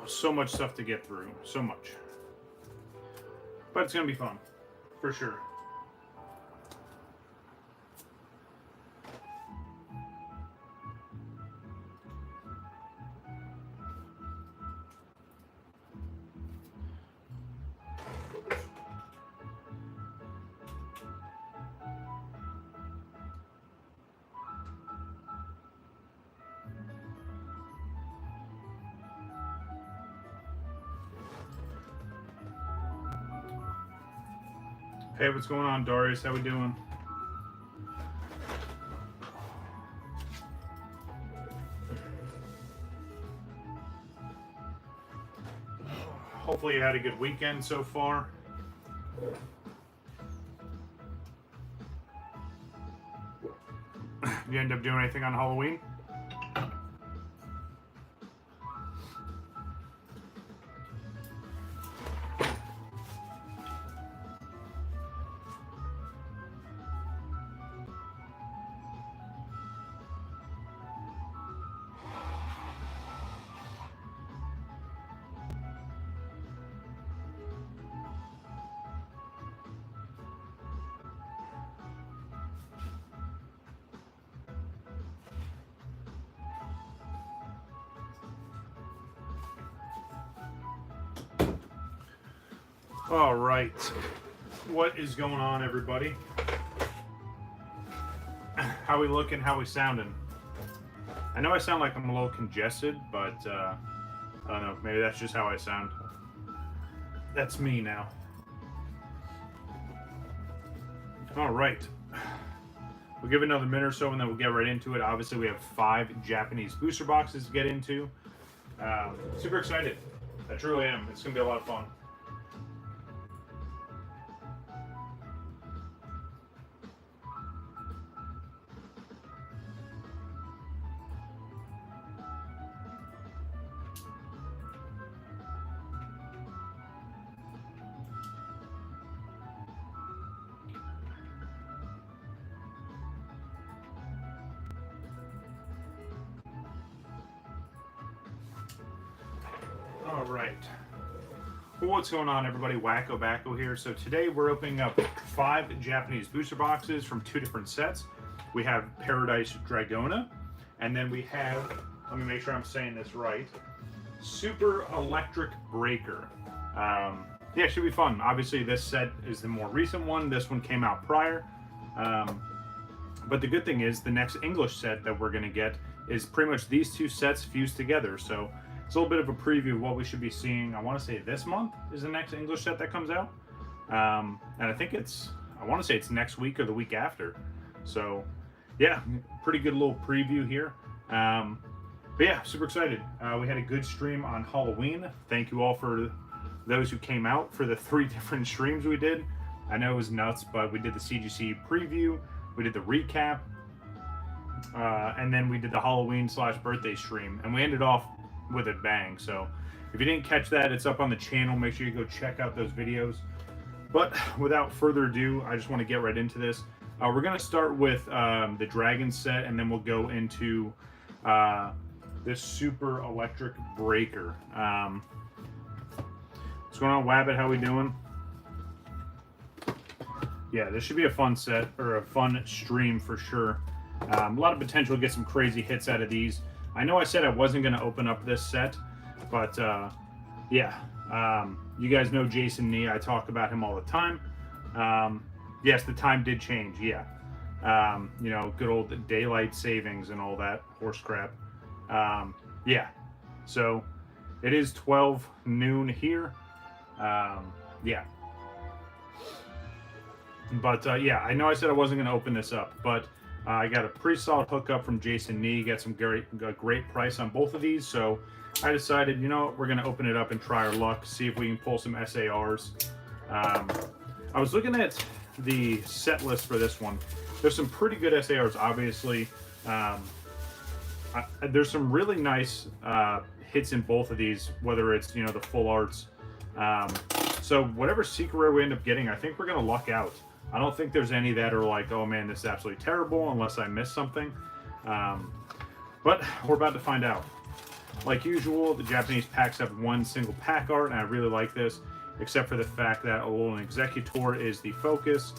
so much stuff to get through. So much. But it's going to be fun. For sure. Hey, what's going on, Darius? How we doing? Hopefully you had a good weekend so far. You end up doing anything on Halloween? All right, what is going on, everybody? How we looking? How we sounding? I know I sound like I'm a little congested, but I don't know. Maybe that's just how I sound. That's me now. All right, we'll give it another minute or so, and then we'll get right into it. Obviously, we have 5 Japanese booster boxes to get into. Super excited. I truly am. It's gonna be a lot of fun. All right. Well, what's going on, everybody? WakoBako here. So today we're opening up 5 Japanese booster boxes from 2 different sets. We have Paradise Dragona, and then we have, let me make sure I'm saying this right, Super Electric Breaker. Yeah, it should be fun. Obviously, this set is the more recent one. This one came out prior. But the good thing is the next English set that we're going to get is pretty much these 2 sets fused together. So it's a little bit of a preview of what we should be seeing. I want to say this month is the next English set that comes out. And I think I want to say it's next week or the week after. So yeah, pretty good little preview here. But yeah, super excited. We had a good stream on Halloween. Thank you all for those who came out for the 3 different streams we did. I know it was nuts, but we did the CGC preview, we did the recap, and then we did the Halloween/birthday stream, and we ended off with a bang. So if you didn't catch that, it's up on the channel. Make sure you go check out those videos. But without further ado, I just want to get right into this. We're going to start with the Dragon set, and then we'll go into this Super Electric Breaker. What's going on, Wabbit? How we doing? Yeah, this should be a fun set, or a fun stream for sure. A lot of potential to get some crazy hits out of these. I know I said I wasn't going to open up this set, but yeah. You guys know Jason Nee. I talk about him all the time. Yes, the time did change, yeah. You know, good old daylight savings and all that horse crap. Yeah, so it is 12 noon here. Yeah. But yeah, I know I said I wasn't going to open this up, but I got a pretty solid hookup from Jason Nee. Got some great price on both of these, so I decided, you know, we're going to open it up and try our luck, see if we can pull some SARs. I was looking at the set list for this one. There's some pretty good SARs, obviously. There's some really nice hits in both of these, whether it's, you know, the full arts. So whatever secret rare we end up getting, I think we're going to luck out. I don't think there's any that are like, oh man, this is absolutely terrible, unless I miss something. But we're about to find out. like usual, the Japanese packs have one single pack art, and I really like this, except for the fact that Alolan Executor is the focus.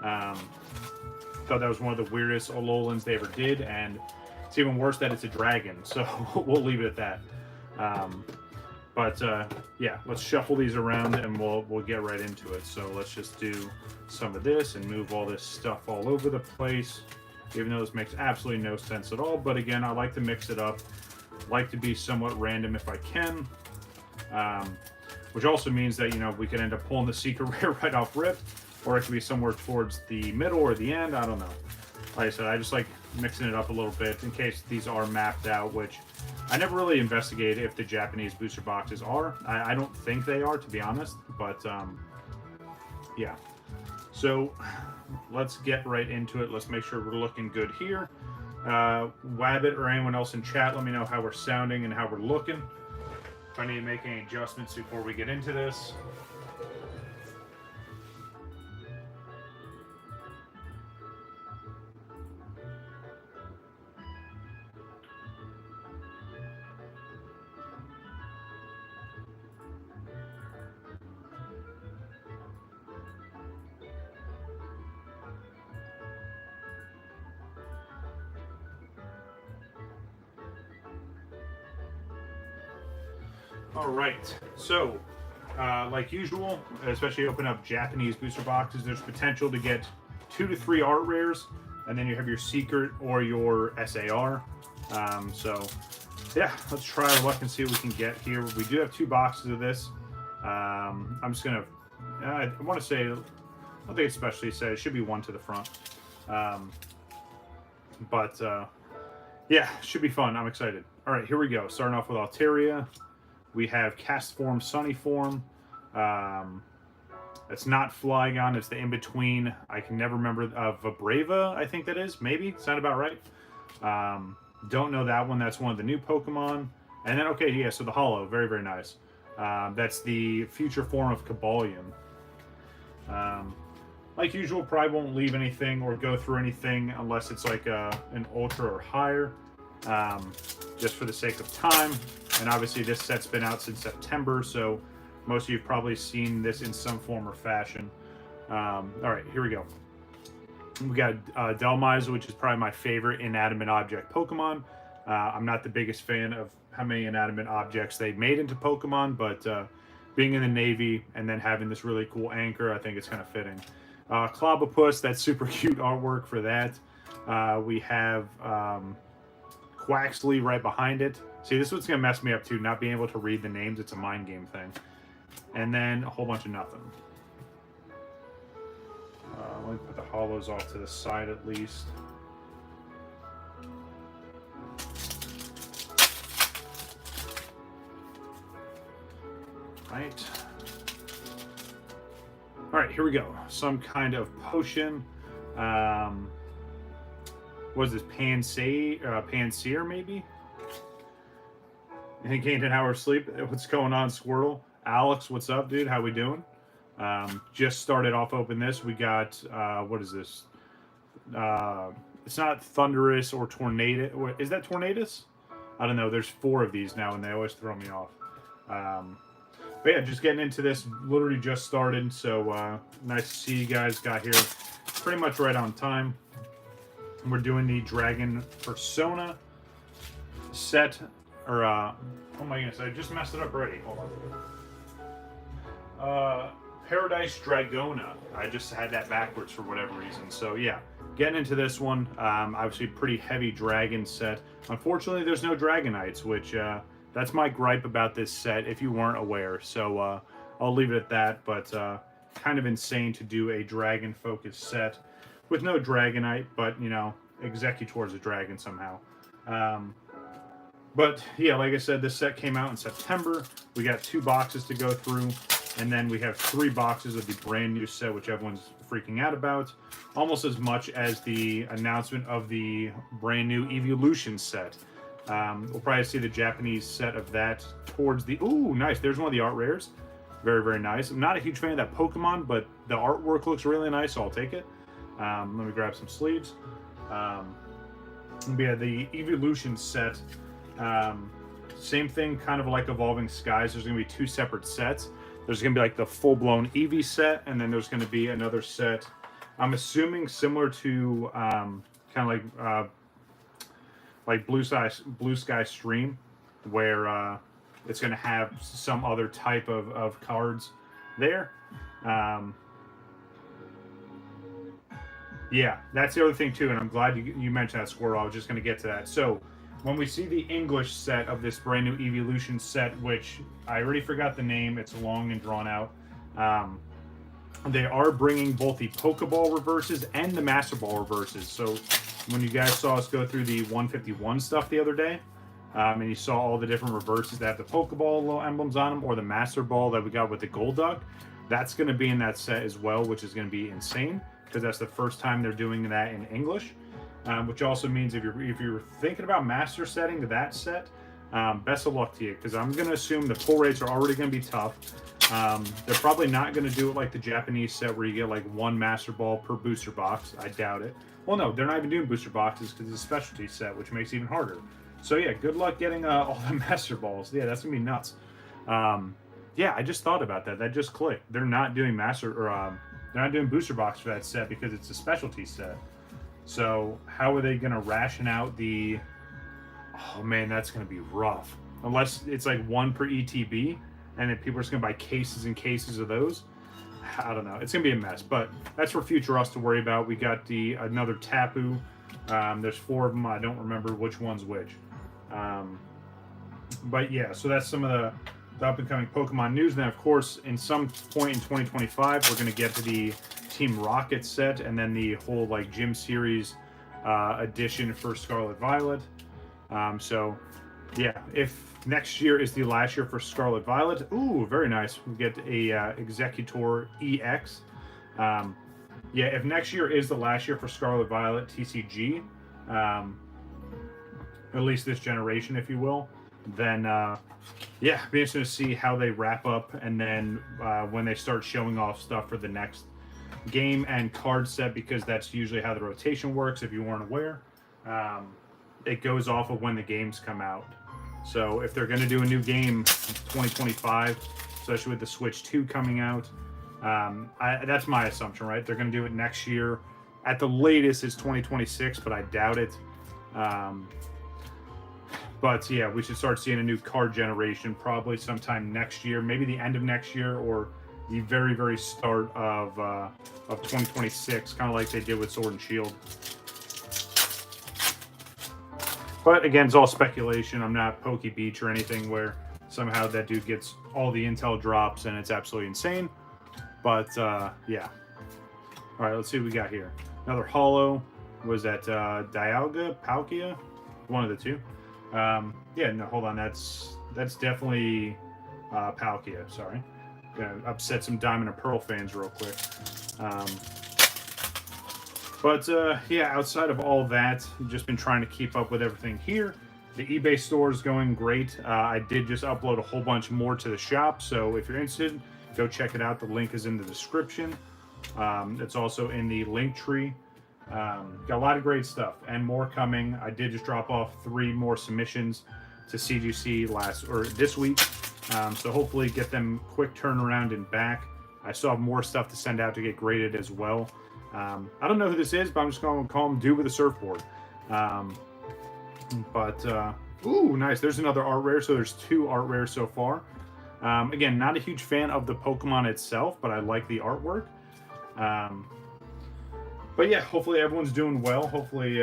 Thought that was one of the weirdest Alolans they ever did, and it's even worse that it's a dragon, so we'll leave it at that. Yeah, let's shuffle these around and we'll get right into it. So let's just do some of this and move all this stuff all over the place, even though this makes absolutely no sense at all. But again, I like to mix it up, like to be somewhat random if I can, which also means that, you know, we could end up pulling the secret rare right off rip, or it could be somewhere towards the middle or the end. I don't know. Like I said, I just like mixing it up a little bit in case these are mapped out, which I never really investigated if the Japanese booster boxes are. I don't think they are, to be honest, but yeah. So let's get right into it. Let's make sure we're looking good here. Wabbit or anyone else in chat, let me know how we're sounding and how we're looking. If I need to make any adjustments before we get into this. All right, so like usual, especially open up Japanese booster boxes, there's potential to get 2 to 3 art rares, and then you have your secret or your SAR. So yeah, let's try our luck and see what we can get here. We do have 2 boxes of this. I'm just gonna, I want to say, I don't think it's especially said, it should be 1 to the front. Yeah, should be fun. I'm excited. All right, here we go. Starting off with Altaria. We have Cast Form, Sunny Form. It's not Flygon, it's the in-between. I can never remember. Vibrava, I think that is. Maybe. Sound about right. Don't know that one. That's one of the new Pokemon. And then, okay, yeah, so the Holo. Very, very nice. That's the future form of Cobalion. Like usual, probably won't leave anything or go through anything unless it's like an Ultra or higher. Just for the sake of time. And obviously this set's been out since September, so most of you have probably seen this in some form or fashion. All right, here we go. We got Delmize, which is probably my favorite inanimate object Pokemon. I'm not the biggest fan of how many inanimate objects they made into Pokemon, but being in the Navy and then having this really cool anchor, I think it's kind of fitting. Clobbopus, that's super cute artwork for that. We have Quaxley right behind it. See, this is what's going to mess me up too, not being able to read the names. It's a mind game thing. And then a whole bunch of nothing. Let me put the holos off to the side at least. Right. All right, here we go. Some kind of potion. What is this? Panseer, maybe? You think ain't an hour sleep? What's going on, Squirtle? Alex, what's up, dude? How we doing? Just started off open this. We got, what is this? It's not Thunderous or Tornado. Is that Tornadus? I don't know. There's 4 of these now, and they always throw me off. But yeah, just getting into this. Literally just started, so nice to see you guys got here pretty much right on time. We're doing the Dragon Persona set. Or, oh my goodness, I just messed it up already. Hold on. Paradise Dragona. I just had that backwards for whatever reason. So, yeah, getting into this one. Obviously, pretty heavy dragon set. Unfortunately, there's no Dragonites, which, that's my gripe about this set, if you weren't aware. So, I'll leave it at that. But, kind of insane to do a dragon-focused set with no Dragonite, but, you know, Executor's a dragon somehow. But yeah, like I said, this set came out in September. We got 2 boxes to go through, and then we have 3 boxes of the brand new set, which everyone's freaking out about. Almost as much as the announcement of the brand new Evolution set. We'll probably see the Japanese set of that towards the... Ooh, nice. There's one of the art rares. Very, very nice. I'm not a huge fan of that Pokemon, but the artwork looks really nice, so I'll take it. Let me grab some sleeves. We have the Evolution set. same thing, kind of like Evolving Skies. There's going to be 2 separate sets. There's going to be like the full-blown Eevee set, and then there's going to be another set, I'm assuming similar to kind of like Blue Sky Stream, where it's going to have some other type of cards there. Yeah, that's the other thing too, and I'm glad you mentioned that, Squirrel. I was just going to get to that. So when we see the English set of this brand new Evolution set, which I already forgot the name, it's long and drawn out, they are bringing both the Pokeball reverses and the Master Ball reverses. So when you guys saw us go through the 151 stuff the other day, and you saw all the different reverses that have the Pokeball little emblems on them, or the Master Ball that we got with the Golduck, that's going to be in that set as well, which is going to be insane, because that's the first time they're doing that in English. Which also means if you're thinking about master setting to that set, best of luck to you, because I'm going to assume the pull rates are already going to be tough. They're probably not going to do it like the Japanese set where you get like 1 Master Ball per booster box. I doubt it. Well, no, they're not even doing booster boxes because it's a specialty set, which makes it even harder. So yeah, good luck getting all the Master Balls. Yeah, that's going to be nuts. Yeah, I just thought about that. That just clicked. They're not doing they're not doing booster box for that set because it's a specialty set. So how are they going to ration out the... Oh, man, that's going to be rough. Unless it's like 1 per ETB, and then people are just going to buy cases and cases of those. I don't know. It's going to be a mess, but that's for future us to worry about. We got another Tapu. There's 4 of them. I don't remember which one's which. But yeah, so that's some of the up-and-coming Pokemon news. And then, of course, in some point in 2025, we're going to get to the Team Rocket set, and then the whole like Gym Series edition for Scarlet Violet. So yeah, if next year is the last year for Scarlet Violet, ooh, very nice. We get a Executor EX. Yeah, if next year is the last year for Scarlet Violet TCG, at least this generation, if you will, then yeah, be interesting to see how they wrap up, and then when they start showing off stuff for the next game and card set, because that's usually how the rotation works. If you weren't aware, it goes off of when the games come out. So if they're going to do a new game 2025, especially with the Switch 2 coming out, that's my assumption, right? They're going to do it next year. At the latest, it's 2026, but I doubt it. But yeah, we should start seeing a new card generation probably sometime next year, maybe the end of next year, or the very, very start of 2026, kind of like they did with Sword and Shield. But again, it's all speculation. I'm not Pokey Beach or anything where somehow that dude gets all the intel drops and it's absolutely insane. But yeah. All right, let's see what we got here. Another holo. Was that Dialga, Palkia? One of the two. Yeah, no, hold on. That's definitely Palkia. Sorry. Gonna upset some Diamond and Pearl fans real quick. But yeah, outside of all that, I've just been trying to keep up with everything here. The eBay store is going great. I did just upload a whole bunch more to the shop, so if you're interested, go check it out. The link is in the description. It's also in the link tree. Got a lot of great stuff and more coming. I did just drop off 3 more submissions to CGC this week. So hopefully get them quick turnaround and back. I still have more stuff to send out to get graded as well. I don't know who this is, but I'm just going to call him Dude with a Surfboard. Ooh, nice. There's another art rare. So there's 2 art rares so far. Again, not a huge fan of the Pokemon itself, but I like the artwork. But yeah, hopefully everyone's doing well. Hopefully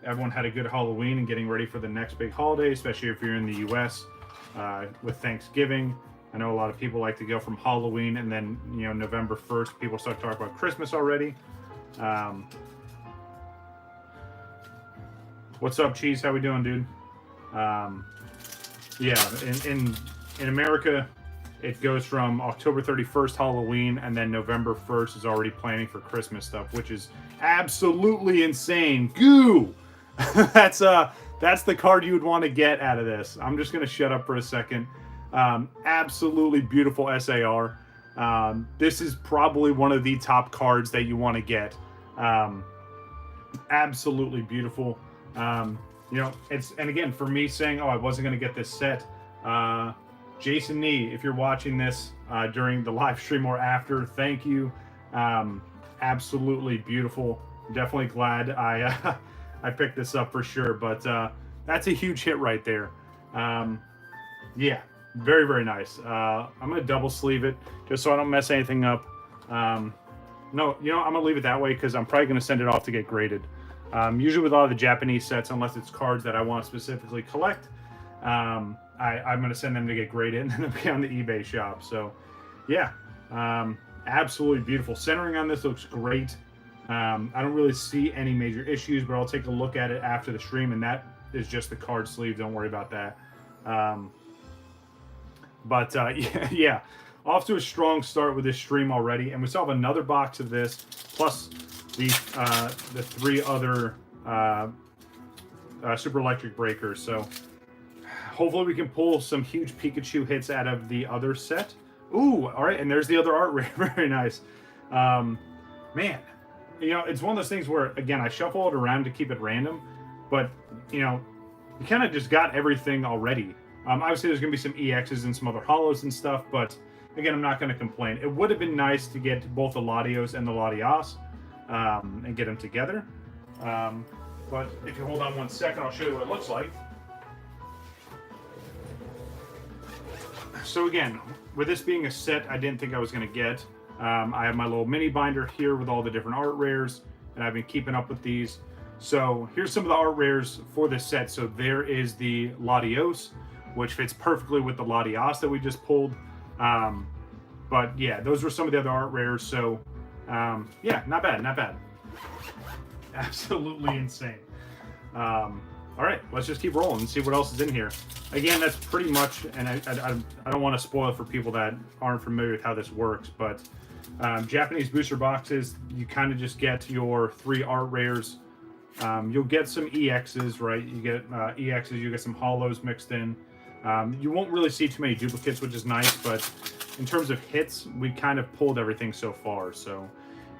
everyone had a good Halloween and getting ready for the next big holiday, especially if you're in the U.S. With Thanksgiving. I know a lot of people like to go from Halloween and then, you know, November 1st, people start talking about Christmas already. What's up, Cheese? How we doing, dude? Yeah, in America, it goes from October 31st, Halloween, and then November 1st is already planning for Christmas stuff, which is absolutely insane. Goo! That's the card you would want to get out of this. I'm just going to shut up for a second. Absolutely beautiful SAR. This is probably one of the top cards that you want to get. Absolutely beautiful. you know, and again, for me saying, oh, I wasn't going to get this set, Jason Nee, if you're watching this during the live stream or after, thank you. Absolutely beautiful. Definitely glad I I picked this up for sure. But that's a huge hit right there. Yeah, very, very nice. I'm going to double sleeve it just so I don't mess anything up. No, you know, I'm going to leave it that way because I'm probably going to send it off to get graded. Usually with a lot of the Japanese sets, unless it's cards that I want to specifically collect, I'm going to send them to get graded and then they'll be on the eBay shop. So, yeah, absolutely beautiful. Centering on this looks great. I don't really see any major issues, but I'll take a look at it after the stream, and that is just the card sleeve. Don't worry about that. Yeah, off to a strong start with this stream already, and we still have another box of this, plus the 3 other Super Electric Breakers. So hopefully we can pull some huge Pikachu hits out of the other set. Ooh, all right, and there's the other art rare. Very nice. Man, you know, it's one of those things where, again, I shuffle it around to keep it random, but, you know, you kind of just got everything already. Obviously, there's going to be some EXs and some other holos and stuff, but, again, I'm not going to complain. It would have been nice to get both the Latios and the Latias and get them together. But if you hold on one second, I'll show you what it looks like. So again, with this being a set I didn't think I was going to get, I have my little mini binder here with all the different art rares, and I've been keeping up with these. So here's some of the art rares for this set. So there is the Latios, which fits perfectly with the Latias that we just pulled. But yeah, those were some of the other art rares. So yeah, not bad, not bad. Absolutely insane. All right, let's just keep rolling and see what else is in here. Again, that's pretty much, and I don't want to spoil it for people that aren't familiar with how this works, but Japanese booster boxes, you kind of just get your 3 art rares. You'll get some EXs, right? You get EXs, you get some holos mixed in. You won't really see too many duplicates, which is nice, but in terms of hits, we kind of pulled everything so far. So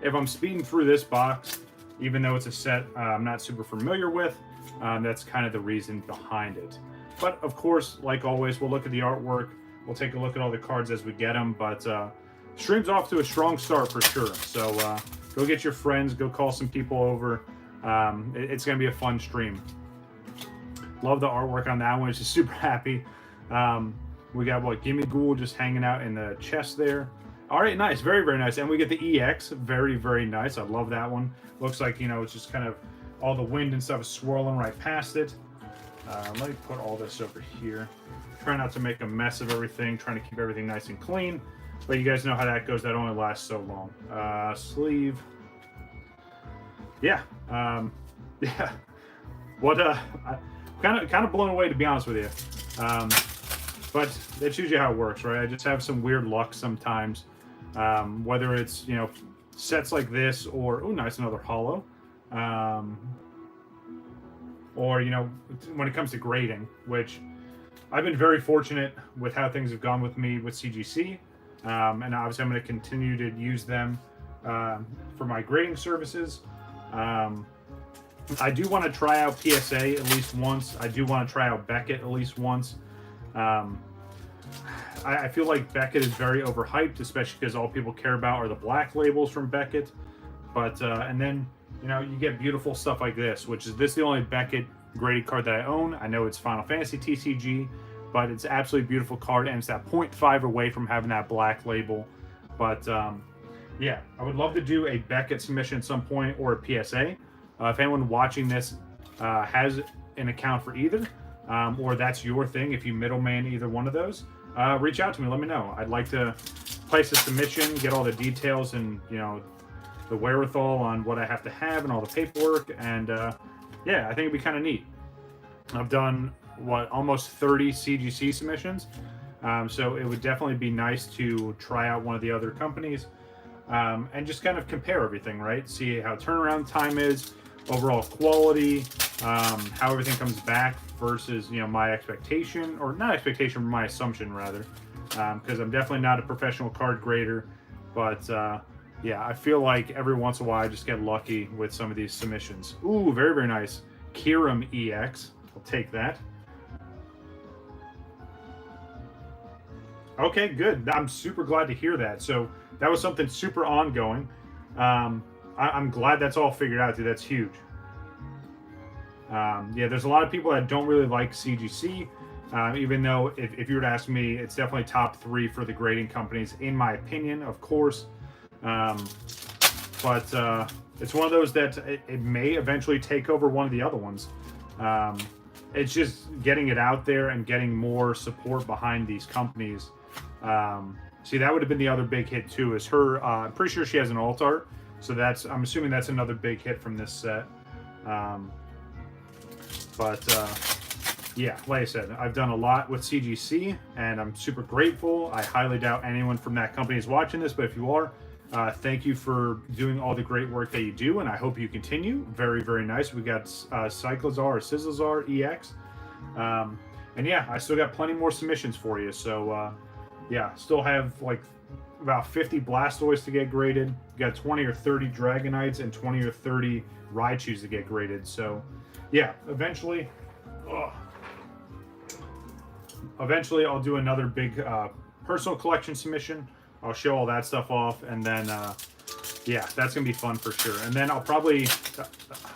if I'm speeding through this box, even though it's a set I'm not super familiar with, that's kind of the reason behind it. But of course, like always, we'll look at the artwork. We'll take a look at all the cards as we get them. But stream's off to a strong start for sure. So go get your friends, go call some people over. It's going to be a fun stream. Love the artwork on that one. It's just super happy. We got what, Gimme Ghoul just hanging out in the chest there. All right, nice, very, very nice. And we get the EX, very, very nice. I love that one. Looks like, you know, it's just kind of all the wind and stuff is swirling right past it. Let me put all this over here. Try not to make a mess of everything, trying to keep everything nice and clean. But you guys know how that goes. That only lasts so long. Sleeve. Yeah. Yeah. What, kind of blown away, to be honest with you. But that's usually how it works, right? I just have some weird luck sometimes. Whether it's, you know, sets like this or, oh, nice, another holo. Or, you know, when it comes to grading, which I've been very fortunate with how things have gone with me with CGC. And obviously I'm going to continue to use them for my grading services. I do want to try out PSA at least once. I do want to try out Beckett at least once. I feel like Beckett is very overhyped, especially because all people care about are the black labels from Beckett. But, and then, you know, you get beautiful stuff like this, which is the only Beckett graded card that I own. I know it's Final Fantasy TCG, but it's absolutely beautiful card, and it's that 0.5 away from having that black label. But, yeah, I would love to do a Beckett submission at some point, or a PSA. If anyone watching this has an account for either, or that's your thing, if you middleman either one of those, reach out to me, let me know. I'd like to place a submission, get all the details and, you know, the wherewithal on what I have to have and all the paperwork, and yeah, I think it'd be kind of neat. I've done, what, almost 30 CGC submissions, so it would definitely be nice to try out one of the other companies, and just kind of compare everything, right? See how turnaround time is, overall quality, how everything comes back versus, you know, my expectation, or not expectation, my assumption rather, because I'm definitely not a professional card grader, but yeah, I feel like every once in a while I just get lucky with some of these submissions. Ooh, very, very nice. Kiram EX. I'll take that. Okay, good. I'm super glad to hear that. So that was something super ongoing. I'm glad that's all figured out, dude. That's huge. Yeah, there's a lot of people that don't really like CGC, even though if you were to ask me, it's definitely top 3 for the grading companies, in my opinion, of course. But it's one of those that it may eventually take over one of the other ones. It's just getting it out there and getting more support behind these companies. See, that would have been the other big hit too, is her, I'm pretty sure she has an alt art. So I'm assuming that's another big hit from this set. Yeah, like I said, I've done a lot with CGC, and I'm super grateful. I highly doubt anyone from that company is watching this, but if you are, thank you for doing all the great work that you do, and I hope you continue. Very, very nice. We got Cyclozar or Sizzlezar EX. And yeah, I still got plenty more submissions for you. So yeah, still have like about 50 Blastoise to get graded. Got 20 or 30 Dragonites and 20 or 30 Raichus to get graded. So yeah, eventually I'll do another big personal collection submission. I'll show all that stuff off, and then yeah, that's gonna be fun for sure. And then I'll probably, I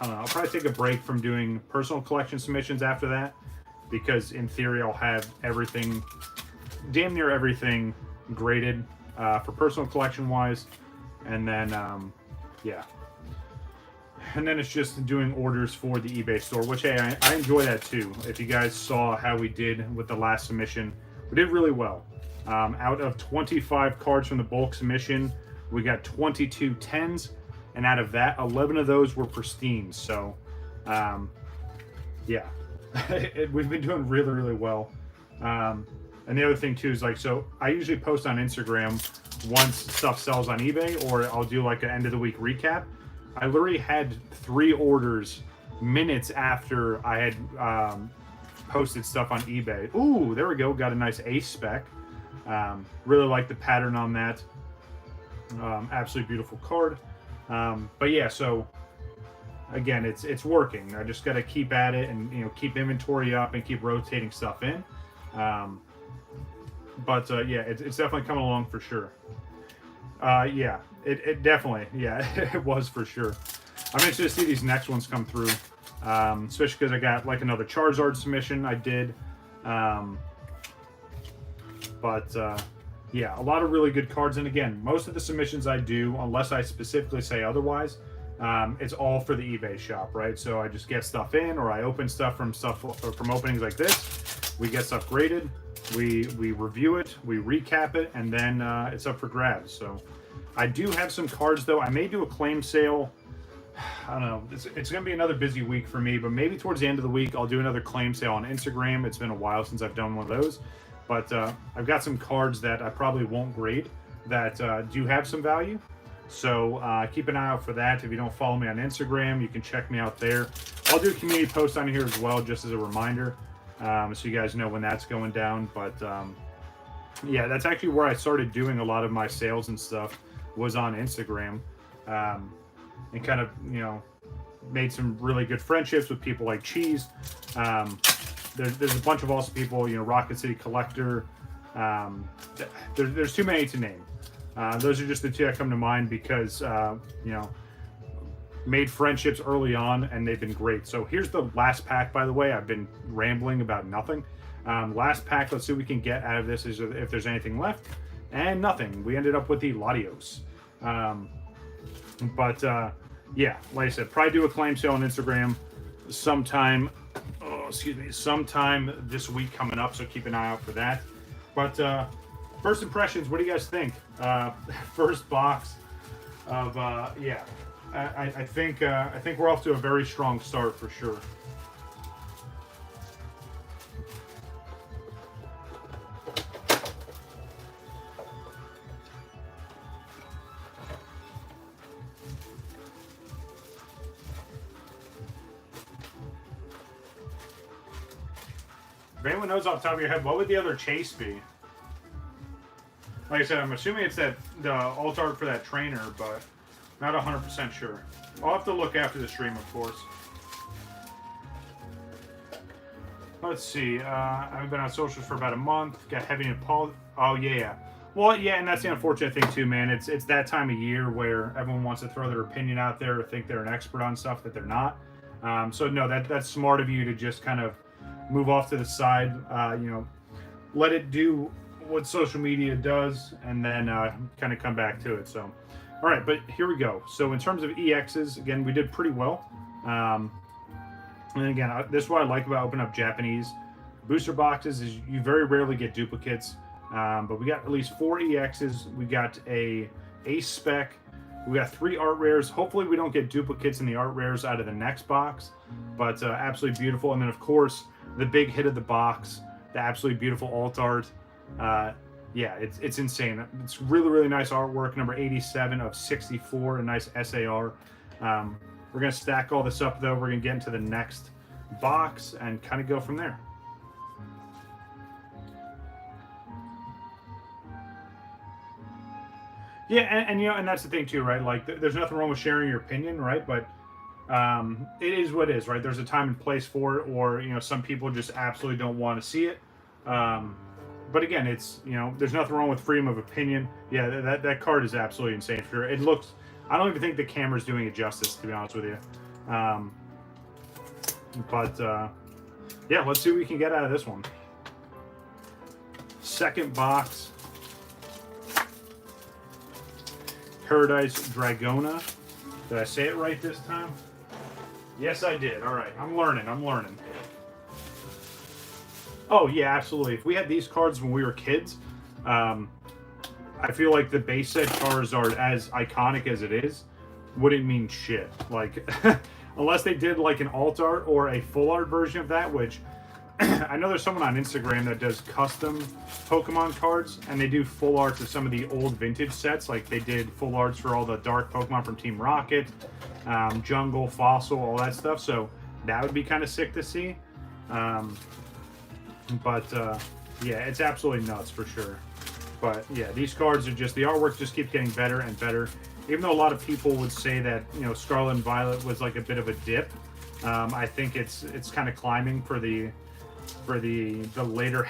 don't know, I'll probably take a break from doing personal collection submissions after that, because in theory I'll have everything, damn near everything, graded for personal collection wise, and then yeah. And then it's just doing orders for the eBay store, which, hey, I enjoy that too. If you guys saw how we did with the last submission, we did really well. Out of 25 cards from the bulk submission, we got 22 10s, and out of that, 11 of those were pristine. So, yeah, we've been doing really, really well. And the other thing too is, like, so I usually post on Instagram once stuff sells on eBay, or I'll do like an end of the week recap. I literally had 3 orders minutes after I had posted stuff on eBay. Ooh, there we go. Got a nice ace spec. Really like the pattern on that. Absolutely beautiful card. But yeah, so again, it's working. I just got to keep at it and, you know, keep inventory up and keep rotating stuff in. But yeah, it's definitely coming along for sure. Yeah, it definitely, yeah, it was for sure. I'm interested to see these next ones come through, especially because I got like another Charizard submission I did. But yeah, a lot of really good cards. And again, most of the submissions I do, unless I specifically say otherwise, it's all for the eBay shop, right? So I just get stuff in, or I open stuff from openings like this. We get stuff graded. We review it, we recap it, and then it's up for grabs. So I do have some cards, though. I may do a claim sale. I don't know. It's going to be another busy week for me, but maybe towards the end of the week, I'll do another claim sale on Instagram. It's been a while since I've done one of those. But I've got some cards that I probably won't grade that do have some value. So keep an eye out for that. If you don't follow me on Instagram, you can check me out there. I'll do a community post on here as well, just as a reminder. So you guys know when that's going down. But yeah, that's actually where I started doing a lot of my sales and stuff, was on Instagram, and kind of, you know, made some really good friendships with people like Cheese. There's a bunch of awesome people, you know, Rocket City Collector. There's too many to name. Those are just the 2 that come to mind because, you know, made friendships early on, and they've been great. So here's the last pack, by the way. I've been rambling about nothing. Last pack, let's see what we can get out of this, is if there's anything left. And nothing. We ended up with the Latios. But yeah, like I said, probably do a claim sale on Instagram sometime, sometime this week coming up, so keep an eye out for that. But first impressions, what do you guys think? First box of, yeah. I think we're off to a very strong start for sure. If anyone knows off the top of your head, what would the other chase be? Like I said, I'm assuming it's the alt art for that trainer, but not 100% sure. I'll have to look after the stream, of course. Let's see. I've been on socials for about a month. Got heavy and Paul. Oh yeah. Well, yeah, and that's the unfortunate thing too, man. It's that time of year where everyone wants to throw their opinion out there or think they're an expert on stuff that they're not. So no, that's smart of you to just kind of move off to the side. Let it do what social media does, and then kind of come back to it. So, all right, but here we go. So in terms of EXs, again, we did pretty well. And again, this is what I like about opening up Japanese booster boxes is you very rarely get duplicates. But we got at least 4 EXs. We got a Ace Spec. We got 3 art rares. Hopefully we don't get duplicates in the art rares out of the next box. But absolutely beautiful. And then, of course, the big hit of the box, the absolutely beautiful alt art. Yeah, it's insane. It's really, really nice artwork. Number 87 of 64, a nice SAR. We're going to stack all this up, though. We're going to get into the next box and kind of go from there. Yeah, and that's the thing too, right? Like, there's nothing wrong with sharing your opinion, right? But it is what it is, right? There's a time and place for it, or some people just absolutely don't want to see it. But again, it's there's nothing wrong with freedom of opinion. Yeah, that card is absolutely insane. For sure. It looks. I don't even think the camera's doing it justice, to be honest with you. Yeah, let's see what we can get out of this one. Second box. Paradise Dragona. Did I say it right this time? Yes, I did. All right, I'm learning. Oh yeah, absolutely. If we had these cards when we were kids, I feel like the base set cards are as iconic as it is. Wouldn't mean shit. Like, unless they did like an alt art or a full art version of that, which I know there's someone on Instagram that does custom Pokemon cards, and they do full arts of some of the old vintage sets. Like they did full arts for all the dark Pokemon from Team Rocket, Jungle, Fossil, all that stuff. So that would be kind of sick to see. Yeah, it's absolutely nuts for sure. But yeah, these cards are just, the artwork just keeps getting better and better. Even though a lot of people would say that Scarlet and Violet was like a bit of a dip, I think it's kind of climbing for the later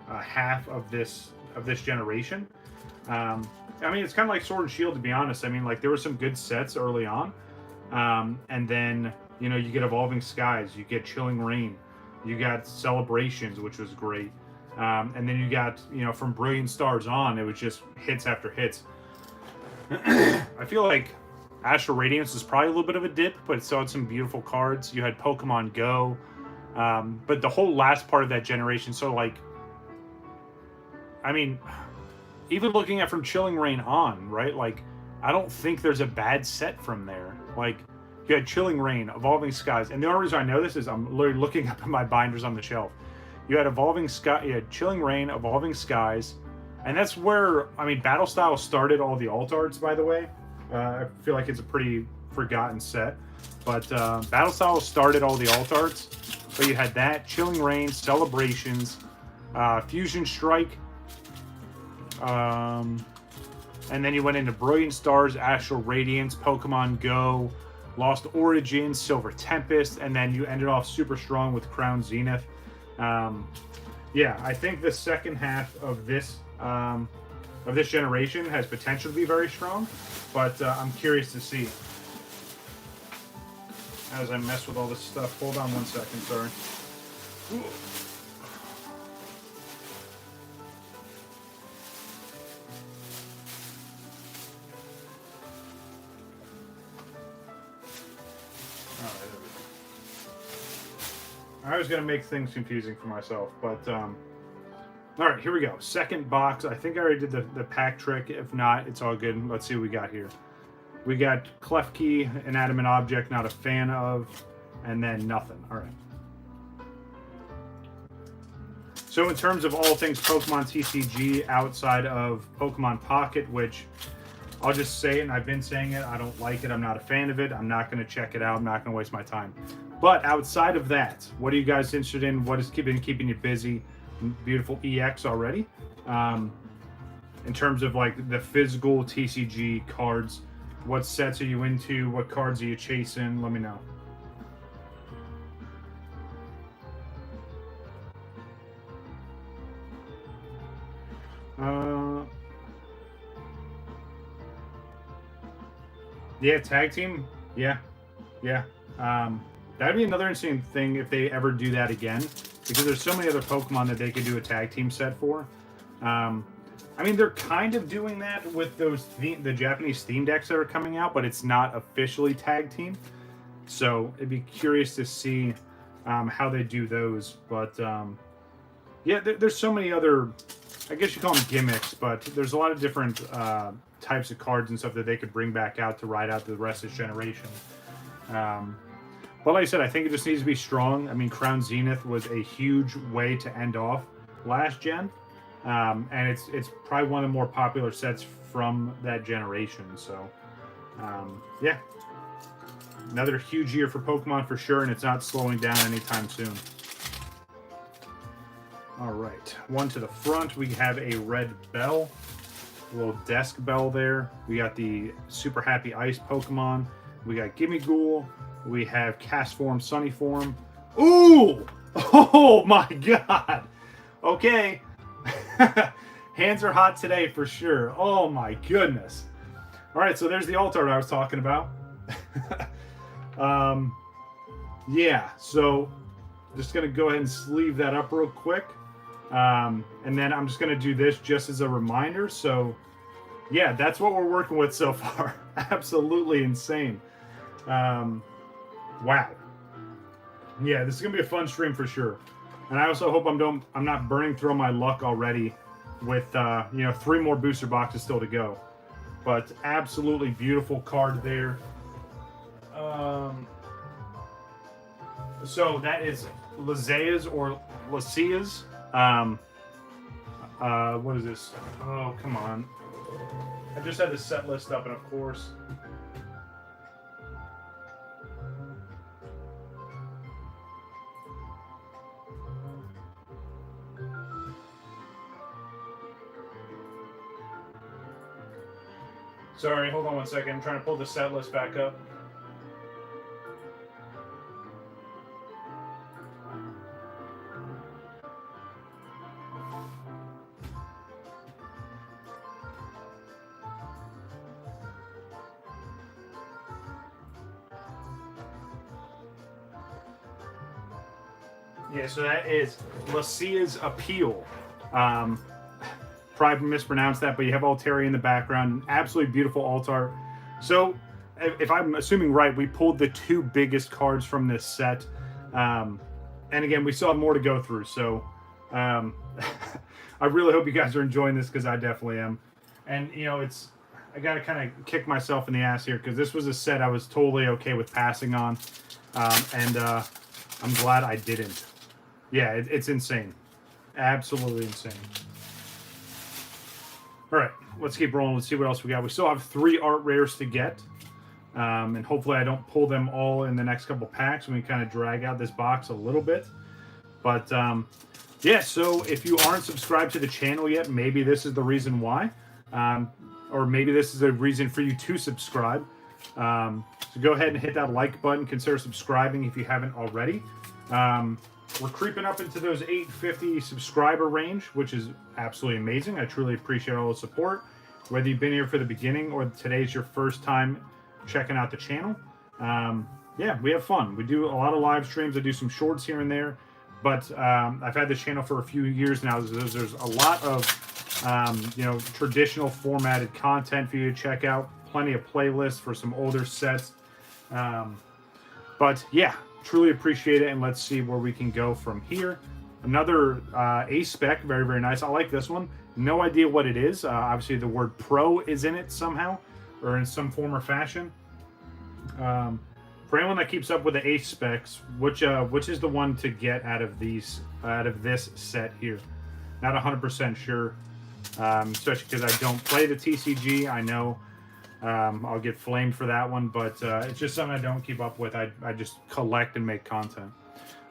half of this generation. I mean, it's kind of like Sword and Shield, to be honest. I mean, like there were some good sets early on, and then you get Evolving Skies, you get Chilling Reign, you got Celebrations, which was great. And then you got, from Brilliant Stars on, it was just hits after hits. I feel like Astral Radiance is probably a little bit of a dip, but it still had some beautiful cards. You had Pokemon Go, but the whole last part of that generation, so like, I mean, even looking at from Chilling Reign on, right? Like, I don't think there's a bad set from there. Like, you had Chilling Reign, Evolving Skies, and the only reason I know this is I'm literally looking up at my binders on the shelf. You had Chilling Reign, Evolving Skies, and that's where, I mean, Battle Style started all the alt arts, by the way. I feel like it's a pretty forgotten set, but Battle Style started all the alt arts. But you had that, Chilling Reign, Celebrations, Fusion Strike, and then you went into Brilliant Stars, Astral Radiance, Pokemon Go, Lost Origins, Silver Tempest, and then you ended off super strong with Crown Zenith. Yeah, I think the second half of this generation has potential to be very strong, but I'm curious to see. As I mess with all this stuff, hold on 1 second, sorry. Ooh. I was going to make things confusing for myself, but all right, here we go. Second box. I think I already did the pack trick. If not, it's all good. Let's see what we got here. We got Klefki, Inanimate Object, not a fan of, and then nothing. All right. So in terms of all things Pokemon TCG outside of Pokemon Pocket, which I'll just say it, and I've been saying it, I don't like it. I'm not a fan of it. I'm not going to check it out. I'm not going to waste my time. But outside of that, what are you guys interested in? What has been keeping you busy? Beautiful EX already. In terms of like the physical TCG cards, what sets are you into? What cards are you chasing? Let me know. Yeah, tag team. Yeah, yeah. That'd be another interesting thing if they ever do that again, because there's so many other Pokemon that they could do a tag team set for. I mean, they're kind of doing that with the Japanese theme decks that are coming out, but it's not officially tag team. So it'd be curious to see how they do those. But yeah, there's so many other, I guess you call them gimmicks, but there's a lot of different types of cards and stuff that they could bring back out to ride out the rest of this generation. But like I said, I think it just needs to be strong. I mean, Crown Zenith was a huge way to end off last gen. And it's probably one of the more popular sets from that generation. So, yeah. Another huge year for Pokemon for sure, and it's not slowing down anytime soon. All right. One to the front, we have a red bell. A little desk bell there. We got the Super Happy Ice Pokemon. We got Gimmighoul. We have Cast Form, Sunny Form. Ooh! Oh my god! Okay. Hands are hot today for sure. Oh my goodness. All right, so there's the alt art I was talking about. Yeah, so just gonna go ahead and sleeve that up real quick. And then I'm just gonna do this just as a reminder. So yeah, that's what we're working with so far. Absolutely insane. Wow. Yeah, this is gonna be a fun stream for sure. And I also hope I'm not burning through my luck already with you know, 3 more booster boxes still to go. But absolutely beautiful card there. So that is Lazea's or Lacea's. What is this? Oh, come on. I just had the set list up, and of course. Sorry, hold on one second. I'm trying to pull the set list back up. Yeah, so that is Lacea's Appeal. Probably mispronounced that, but you have Altari in the background. Absolutely beautiful alt art. So, if I'm assuming right, we pulled the 2 biggest cards from this set. And again, we still have more to go through. So, I really hope you guys are enjoying this, because I definitely am. And, you know, I got to kind of kick myself in the ass here, because this was a set I was totally okay with passing on. And I'm glad I didn't. Yeah, it's insane. Absolutely insane. All right, let's keep rolling. Let's see what else we got. We still have 3 art rares to get. And hopefully I don't pull them all in the next couple packs when we kind of drag out this box a little bit. But, yeah, so if you aren't subscribed to the channel yet, maybe this is the reason why. Or maybe this is a reason for you to subscribe. So go ahead and hit that like button. Consider subscribing if you haven't already. We're creeping up into those 850 subscriber range, which is absolutely amazing. I truly appreciate all the support, whether you've been here for the beginning or today's your first time checking out the channel. Yeah, we have fun. We do a lot of live streams. I do some shorts here and there, but I've had this channel for a few years now. There's a lot of you know, traditional formatted content for you to check out. Plenty of playlists for some older sets. But yeah, truly appreciate it, and let's see where we can go from here. Another A spec, very, very nice. I like this one. No idea what it is. Obviously, the word pro is in it somehow, or in some form or fashion. For anyone that keeps up with the A specs, which is the one to get out of this set here? Not 100% sure, especially because I don't play the TCG. I know I'll get flamed for that one, but it's just something I don't keep up with. I just collect and make content.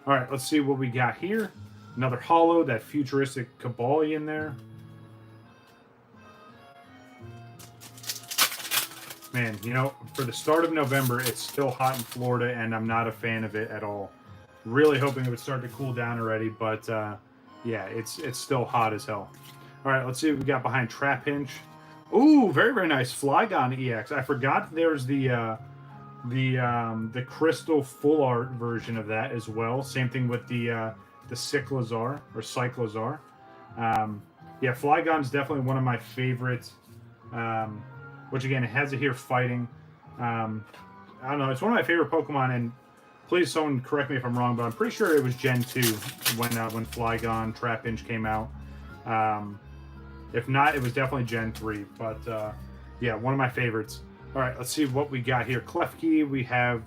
All right, let's see what we got here. Another holo, that futuristic Kabali in there. Man, you know, for the start of November, it's still hot in Florida, and I'm not a fan of it at all. Really hoping it would start to cool down already, but yeah, it's still hot as hell. All right, let's see what we got behind Trapinch. Ooh, very, very nice. Flygon EX. I forgot there's the crystal full art version of that as well. Same thing with the Cyclozar or Cyclozar. Yeah, Flygon's definitely one of my favorites. Which again, it has it here fighting. I don't know. It's one of my favorite Pokemon, and please someone correct me if I'm wrong, but I'm pretty sure it was Gen 2 when Flygon Trapinch came out. If not, it was definitely Gen 3. But yeah, one of my favorites. All right, let's see what we got here. Klefki, we have,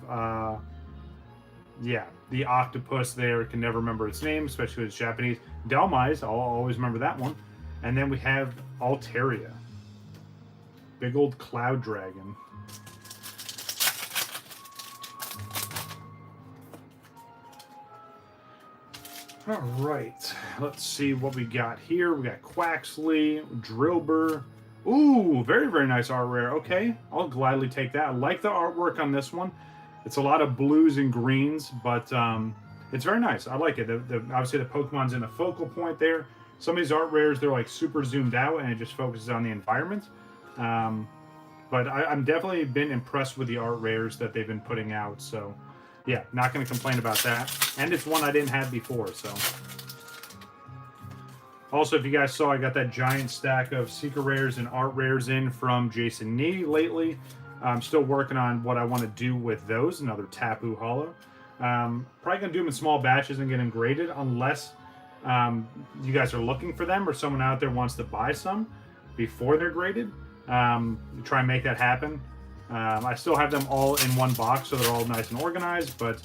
yeah, the octopus there. Can never remember its name, especially when it's Japanese. Delmise, I'll always remember that one. And then we have Altaria. Big old cloud dragon. All right, let's see what we got here. We got Quaxley, Drillbur. Ooh, very, very nice art rare. Okay, I'll gladly take that. I like the artwork on this one. It's a lot of blues and greens, but it's very nice. I like it. Obviously, the Pokemon's in the focal point there. Some of these art rares, they're like super zoomed out, and it just focuses on the environment. But I'm definitely been impressed with the art rares that they've been putting out, so... yeah, not going to complain about that. And it's one I didn't have before, so. Also, if you guys saw, I got that giant stack of Secret Rares and Art Rares in from Jason Nee lately. I'm still working on what I want to do with those. Another Tapu Hollow. Probably going to do them in small batches and get them graded, unless you guys are looking for them or someone out there wants to buy some before they're graded. Try and make that happen. I still have them all in one box, so they're all nice and organized, but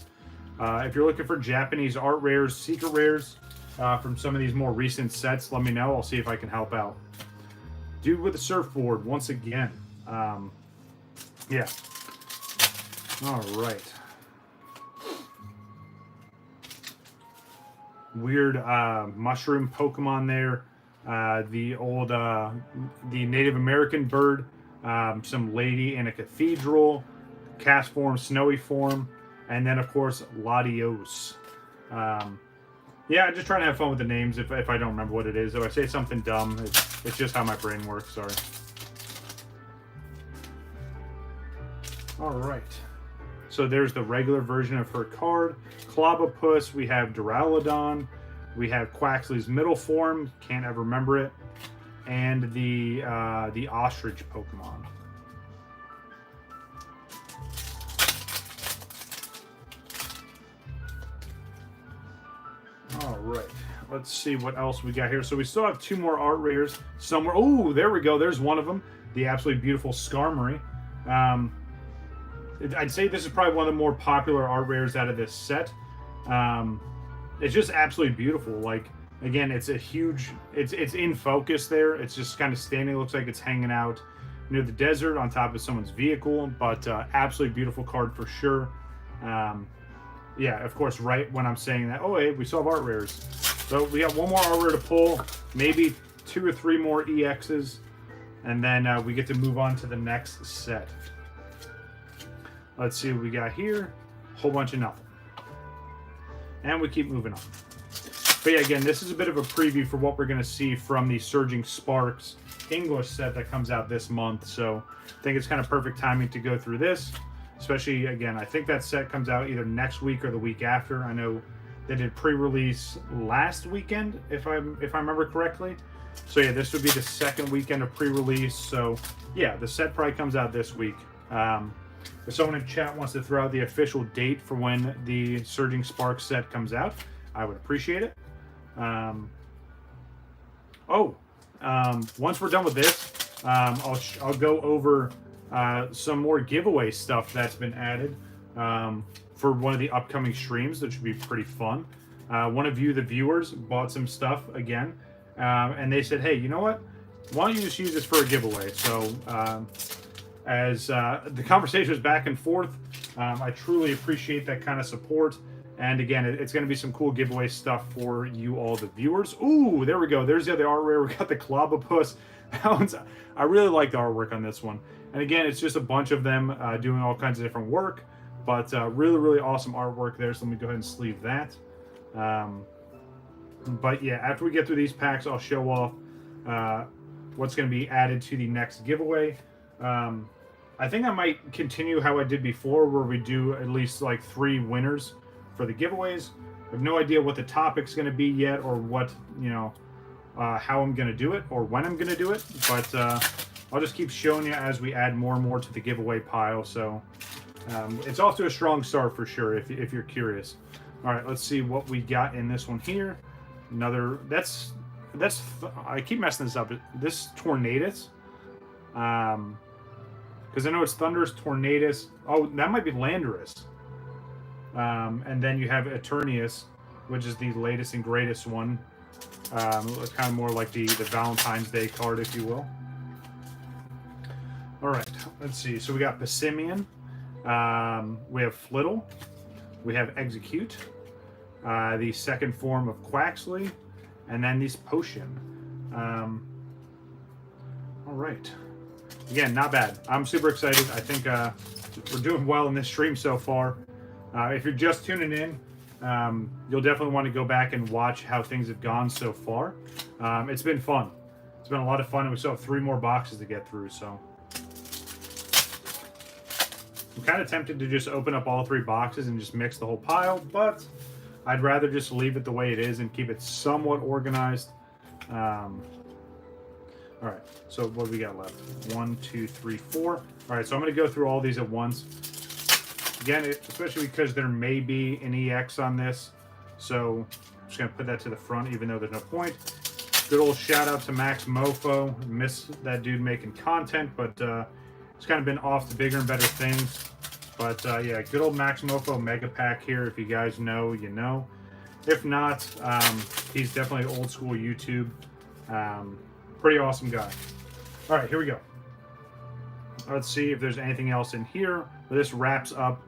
if you're looking for Japanese art rares, secret rares from some of these more recent sets, let me know. I'll see if I can help out. Dude with a surfboard, once again. Yeah. All right. Weird mushroom Pokemon there. The old, the Native American bird. Some lady in a cathedral, cast form, snowy form, and then of course Latios. Yeah, just trying to have fun with the names if I don't remember what it is. If I say something dumb, it's just how my brain works, sorry. Alright. So there's the regular version of her card. Clobopus, we have Duraludon, we have Quaxley's middle form, can't ever remember it. And the ostrich Pokemon. All right, let's see what else we got here. So we still have two more art rares somewhere. Oh, there we go. There's one of them. The absolutely beautiful Skarmory. I'd say this is probably one of the more popular art rares out of this set. It's just absolutely beautiful. Like, again, it's a huge, it's in focus there. It's just kind of standing, looks like it's hanging out near the desert on top of someone's vehicle, but absolutely beautiful card for sure. Yeah, of course, right when I'm saying that, oh, hey, we still have art rares. So we got one more art rare to pull, maybe 2 or 3 more EXs, and then we get to move on to the next set. Let's see what we got here. Whole bunch of nothing. And we keep moving on. But yeah, again, this is a bit of a preview for what we're going to see from the Surging Sparks English set that comes out this month. So I think it's kind of perfect timing to go through this. Especially, again, I think that set comes out either next week or the week after. I know they did pre-release last weekend, if I remember correctly. So yeah, this would be the second weekend of pre-release. So yeah, the set probably comes out this week. If someone in chat wants to throw out the official date for when the Surging Sparks set comes out, I would appreciate it. Once we're done with this, I'll go over some more giveaway stuff that's been added for one of the upcoming streams, that should be pretty fun. One of you, the viewers, bought some stuff again, and they said, hey, you know what? Why don't you just use this for a giveaway? So as the conversation was back and forth, I truly appreciate that kind of support. And again, it's going to be some cool giveaway stuff for you all, the viewers. Ooh, there we go. There's the other art rare. We got the Clobopus. I really like the artwork on this one. And again, it's just a bunch of them doing all kinds of different work. But really, really awesome artwork there. So let me go ahead and sleeve that. But yeah, after we get through these packs, I'll show off what's going to be added to the next giveaway. I think I might continue how I did before, where we do at least like 3 winners for the giveaways. I have no idea what the topic's going to be yet, or what, how I'm going to do it, or when I'm going to do it. But I'll just keep showing you as we add more and more to the giveaway pile. So it's off to a strong start for sure, if you're curious. All right, let's see what we got in this one here. Another, I keep messing this up. This Tornadus. Because I know it's Thundurus, Tornadus. Oh, that might be Landorus. And then you have Eternius, which is the latest and greatest one. It's kind of more like the Valentine's Day card, if you will. All right, let's see. So we got Passimian. We have Flittle. We have Execute. The second form of Quaxley. And then this Potion. All right. Again, not bad. I'm super excited. I think we're doing well in this stream so far. If you're just tuning in, you'll definitely want to go back and watch how things have gone so far. It's been fun. It's been a lot of fun, and we still have 3 more boxes to get through. So I'm kind of tempted to just open up all 3 boxes and just mix the whole pile, but I'd rather just leave it the way it is and keep it somewhat organized. All right, so what do we got left? 1, 2, 3, 4. All right, so I'm going to go through all these at once. Again, especially because there may be an EX on this, so I'm just going to put that to the front, even though there's no point. Good old shout out to Max Mofo. Miss that dude making content, but it's kind of been off to bigger and better things. But yeah, good old Max Mofo Mega Pack here. If you guys know, you know. If not, he's definitely old school YouTube. Pretty awesome guy. All right, here we go. Let's see if there's anything else in here. This wraps up,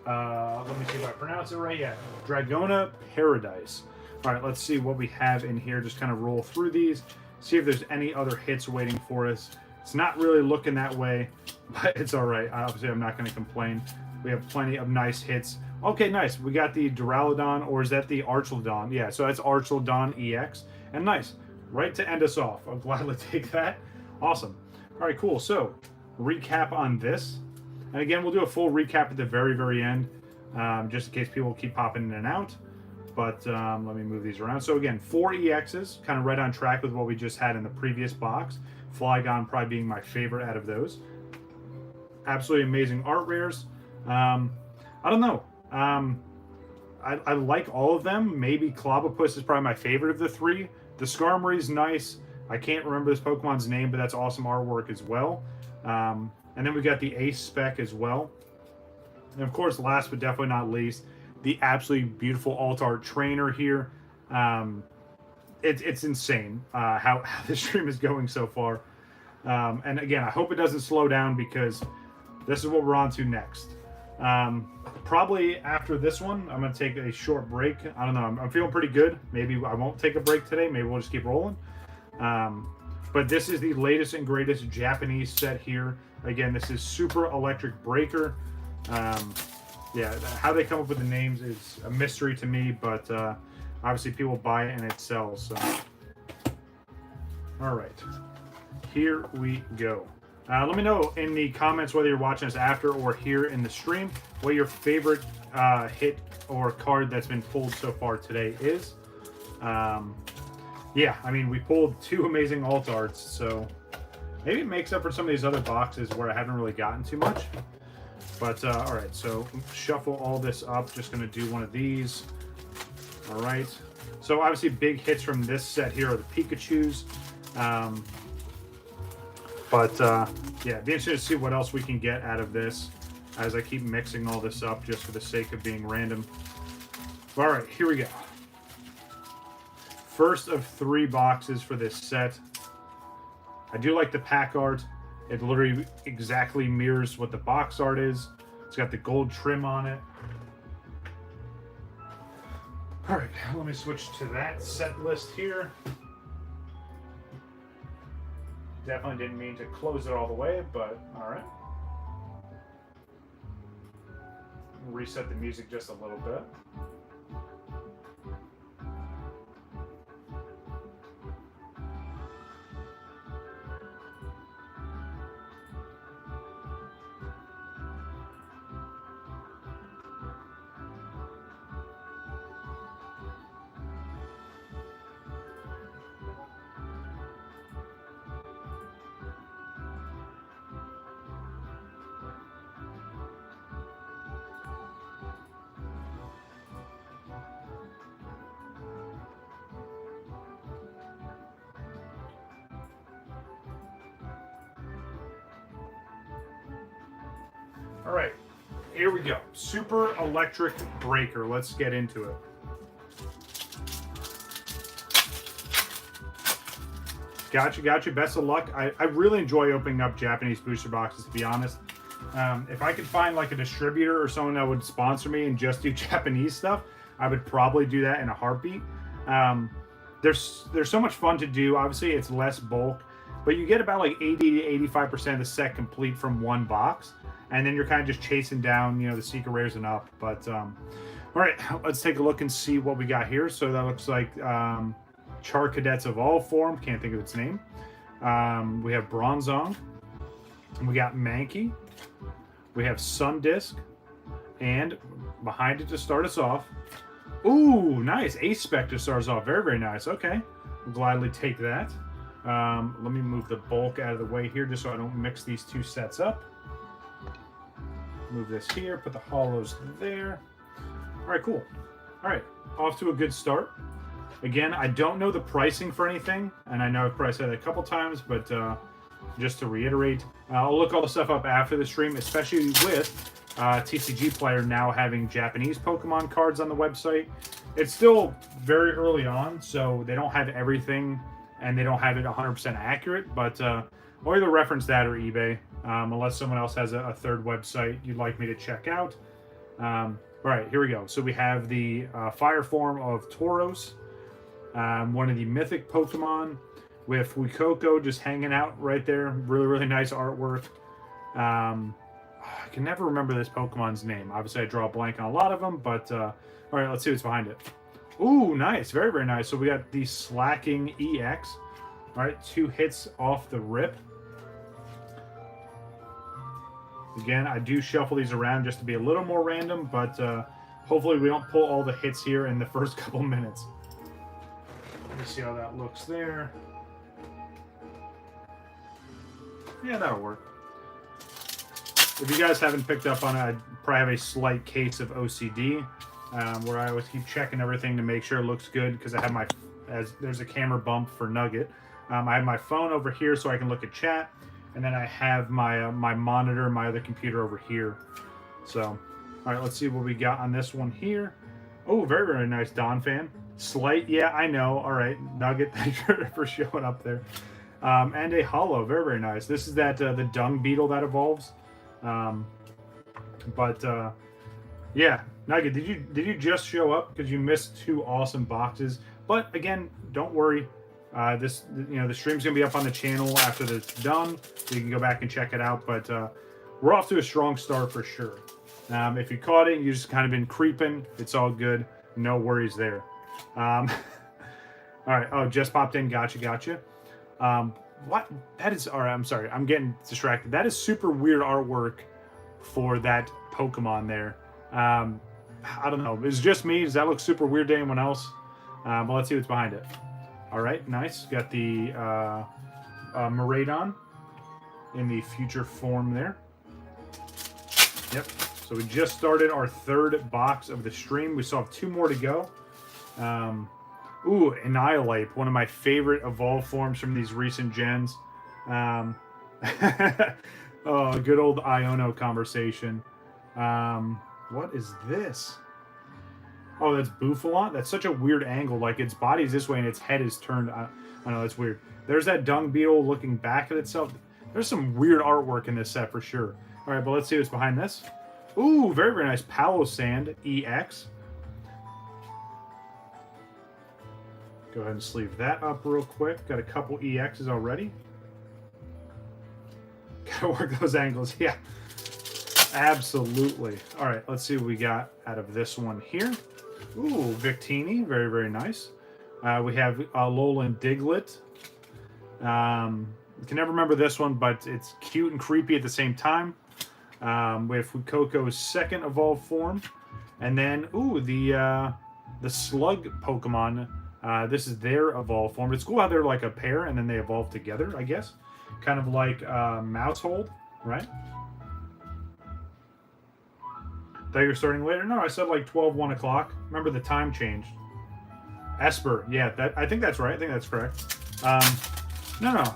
let me see if I pronounce it right. Yeah, Dragona Paradise. All right, let's see what we have in here. Just kind of roll through these, see if there's any other hits waiting for us. It's not really looking that way, but it's all right. Obviously, I'm not going to complain. We have plenty of nice hits. Okay, nice. We got the Duraludon, or is that the Archelodon? Yeah, so that's Archelodon EX. And nice. Right to end us off. I'll gladly take that. Awesome. All right, cool. So, recap on this. And again, we'll do a full recap at the very, very end, just in case people keep popping in and out. But let me move these around. So again, 4 EXs, kind of right on track with what we just had in the previous box. Flygon probably being my favorite out of those. Absolutely amazing art rares. I don't know. I like all of them. Maybe Clobbopus is probably my favorite of the 3. The Skarmory's nice. I can't remember this Pokemon's name, but that's awesome artwork as well. And then we got the Ace Spec as well. And of course, last but definitely not least, the absolutely beautiful alt art trainer here. It's insane how this stream is going so far. And again, I hope it doesn't slow down, because this is what we're on to next. Probably after this one, I'm going to take a short break. I don't know. I'm feeling pretty good. Maybe I won't take a break today. Maybe we'll just keep rolling. But this is the latest and greatest Japanese set here. Again, this is Super Electric Breaker. Yeah, how they come up with the names is a mystery to me, but obviously people buy it and it sells. So, all right, here we go. Let me know in the comments whether you're watching us after or here in the stream what your favorite hit or card that's been pulled so far today is. Yeah, I mean, we pulled 2 amazing alt arts, so maybe it makes up for some of these other boxes where I haven't really gotten too much. But all right, so shuffle all this up. Just going to do one of these. All right. So obviously big hits from this set here are the Pikachus. Yeah, be interested to see what else we can get out of this as I keep mixing all this up just for the sake of being random. All right, here we go. First of 3 boxes for this set. I do like the pack art. It literally exactly mirrors what the box art is. It's got the gold trim on it. All right, let me switch to that set list here. Definitely didn't mean to close it all the way, but all right. Reset the music just a little bit. All right, here we go. Super Electric Breaker. Let's get into it. Gotcha. Best of luck. I really enjoy opening up Japanese booster boxes, to be honest. If I could find like a distributor or someone that would sponsor me and just do Japanese stuff, I would probably do that in a heartbeat. There's so much fun to do. Obviously, it's less bulk, but you get about like 80 to 85% of the set complete from one box, and then you're kind of just chasing down, you know, the secret rares and up. But all right, let's take a look and see what we got here. So that looks like Char Cadets Evolve form. Can't think of its name. We have Bronzong. We got Mankey. We have Sun Disc. And behind it to start us off. Ooh, nice. Ace Spectre starts off. Very, very nice. Okay. I'll gladly take that. Let me move the bulk out of the way here just so I don't mix these two sets up. Move this here. Put the hollows there. All right, cool. All right. Off to a good start. Again, I don't know the pricing for anything, and I know I've probably said it a couple times, but just to reiterate, I'll look all the stuff up after the stream, especially with TCG Player now having Japanese Pokemon cards on the website. It's still very early on, so they don't have everything, and they don't have it 100% accurate, but I'll either reference that or eBay, unless someone else has a third website you'd like me to check out. All right, here we go. So we have the fire form of Tauros. One of the mythic Pokemon with WakoBako just hanging out right there. Really, really nice artwork. I can never remember this Pokemon's name. Obviously, I draw a blank on a lot of them, but all right, let's see what's behind it. Ooh, nice. Very, very nice. So we got the Slacking EX. All right, 2 hits off the rip. Again, I do shuffle these around just to be a little more random, but hopefully we don't pull all the hits here in the first couple minutes. Let me see how that looks there. Yeah, that'll work. If you guys haven't picked up on it, I probably have a slight case of OCD, where I always keep checking everything to make sure it looks good, because I have there's a camera bump for Nugget. I have my phone over here so I can look at chat, and then I have my my monitor, my other computer over here. So, all right, let's see what we got on this one here. Oh, very, very nice Don fan. Slight, yeah, I know. All right, Nugget, thanks for showing up there. And a hollow, very, very nice. This is that the dung beetle that evolves. Yeah, Nugget, did you just show up because you missed 2 awesome boxes? But again, don't worry. The stream's gonna be up on the channel after it's done, so you can go back and check it out. But we're off to a strong start for sure. If you caught it, you just kind of been creeping. It's all good. No worries there. All right. Oh, just popped in. Gotcha. What? That is... All right, I'm sorry. I'm getting distracted. That is super weird artwork for that Pokemon there. I don't know. Is it just me? Does that look super weird to anyone else? Well, let's see what's behind it. All right, nice. Got the Miraidon in the future form there. Yep. So we just started our 3rd box of the stream. We still have 2 more to go. Ooh, Annihilate, one of my favorite evolve forms from these recent gens. Oh, good old Iono conversation. What is this? Oh, that's Bouffalon? That's such a weird angle. Like, its body's this way and its head is turned. I know, that's weird. There's that dung beetle looking back at itself. There's some weird artwork in this set for sure. All right, but let's see what's behind this. Ooh, very, very nice. Palossand EX. Go ahead and sleeve that up real quick. Got a couple EXs already. Gotta work those angles. Yeah, absolutely. All right, let's see what we got out of this one here. Ooh, Victini. Very, very nice. We have Alolan Diglett. I can never remember this one, but it's cute and creepy at the same time. We have Fukoko's 2nd evolved form. And then, ooh, the Slug Pokemon. This is their evolved form. It's cool how they're like a pair and then they evolve together, I guess. Kind of like Mousehold, right? Thought you were starting later? No, I said like 12, 1 o'clock. Remember the time changed. Esper, yeah, I think that's right. I think that's correct. No.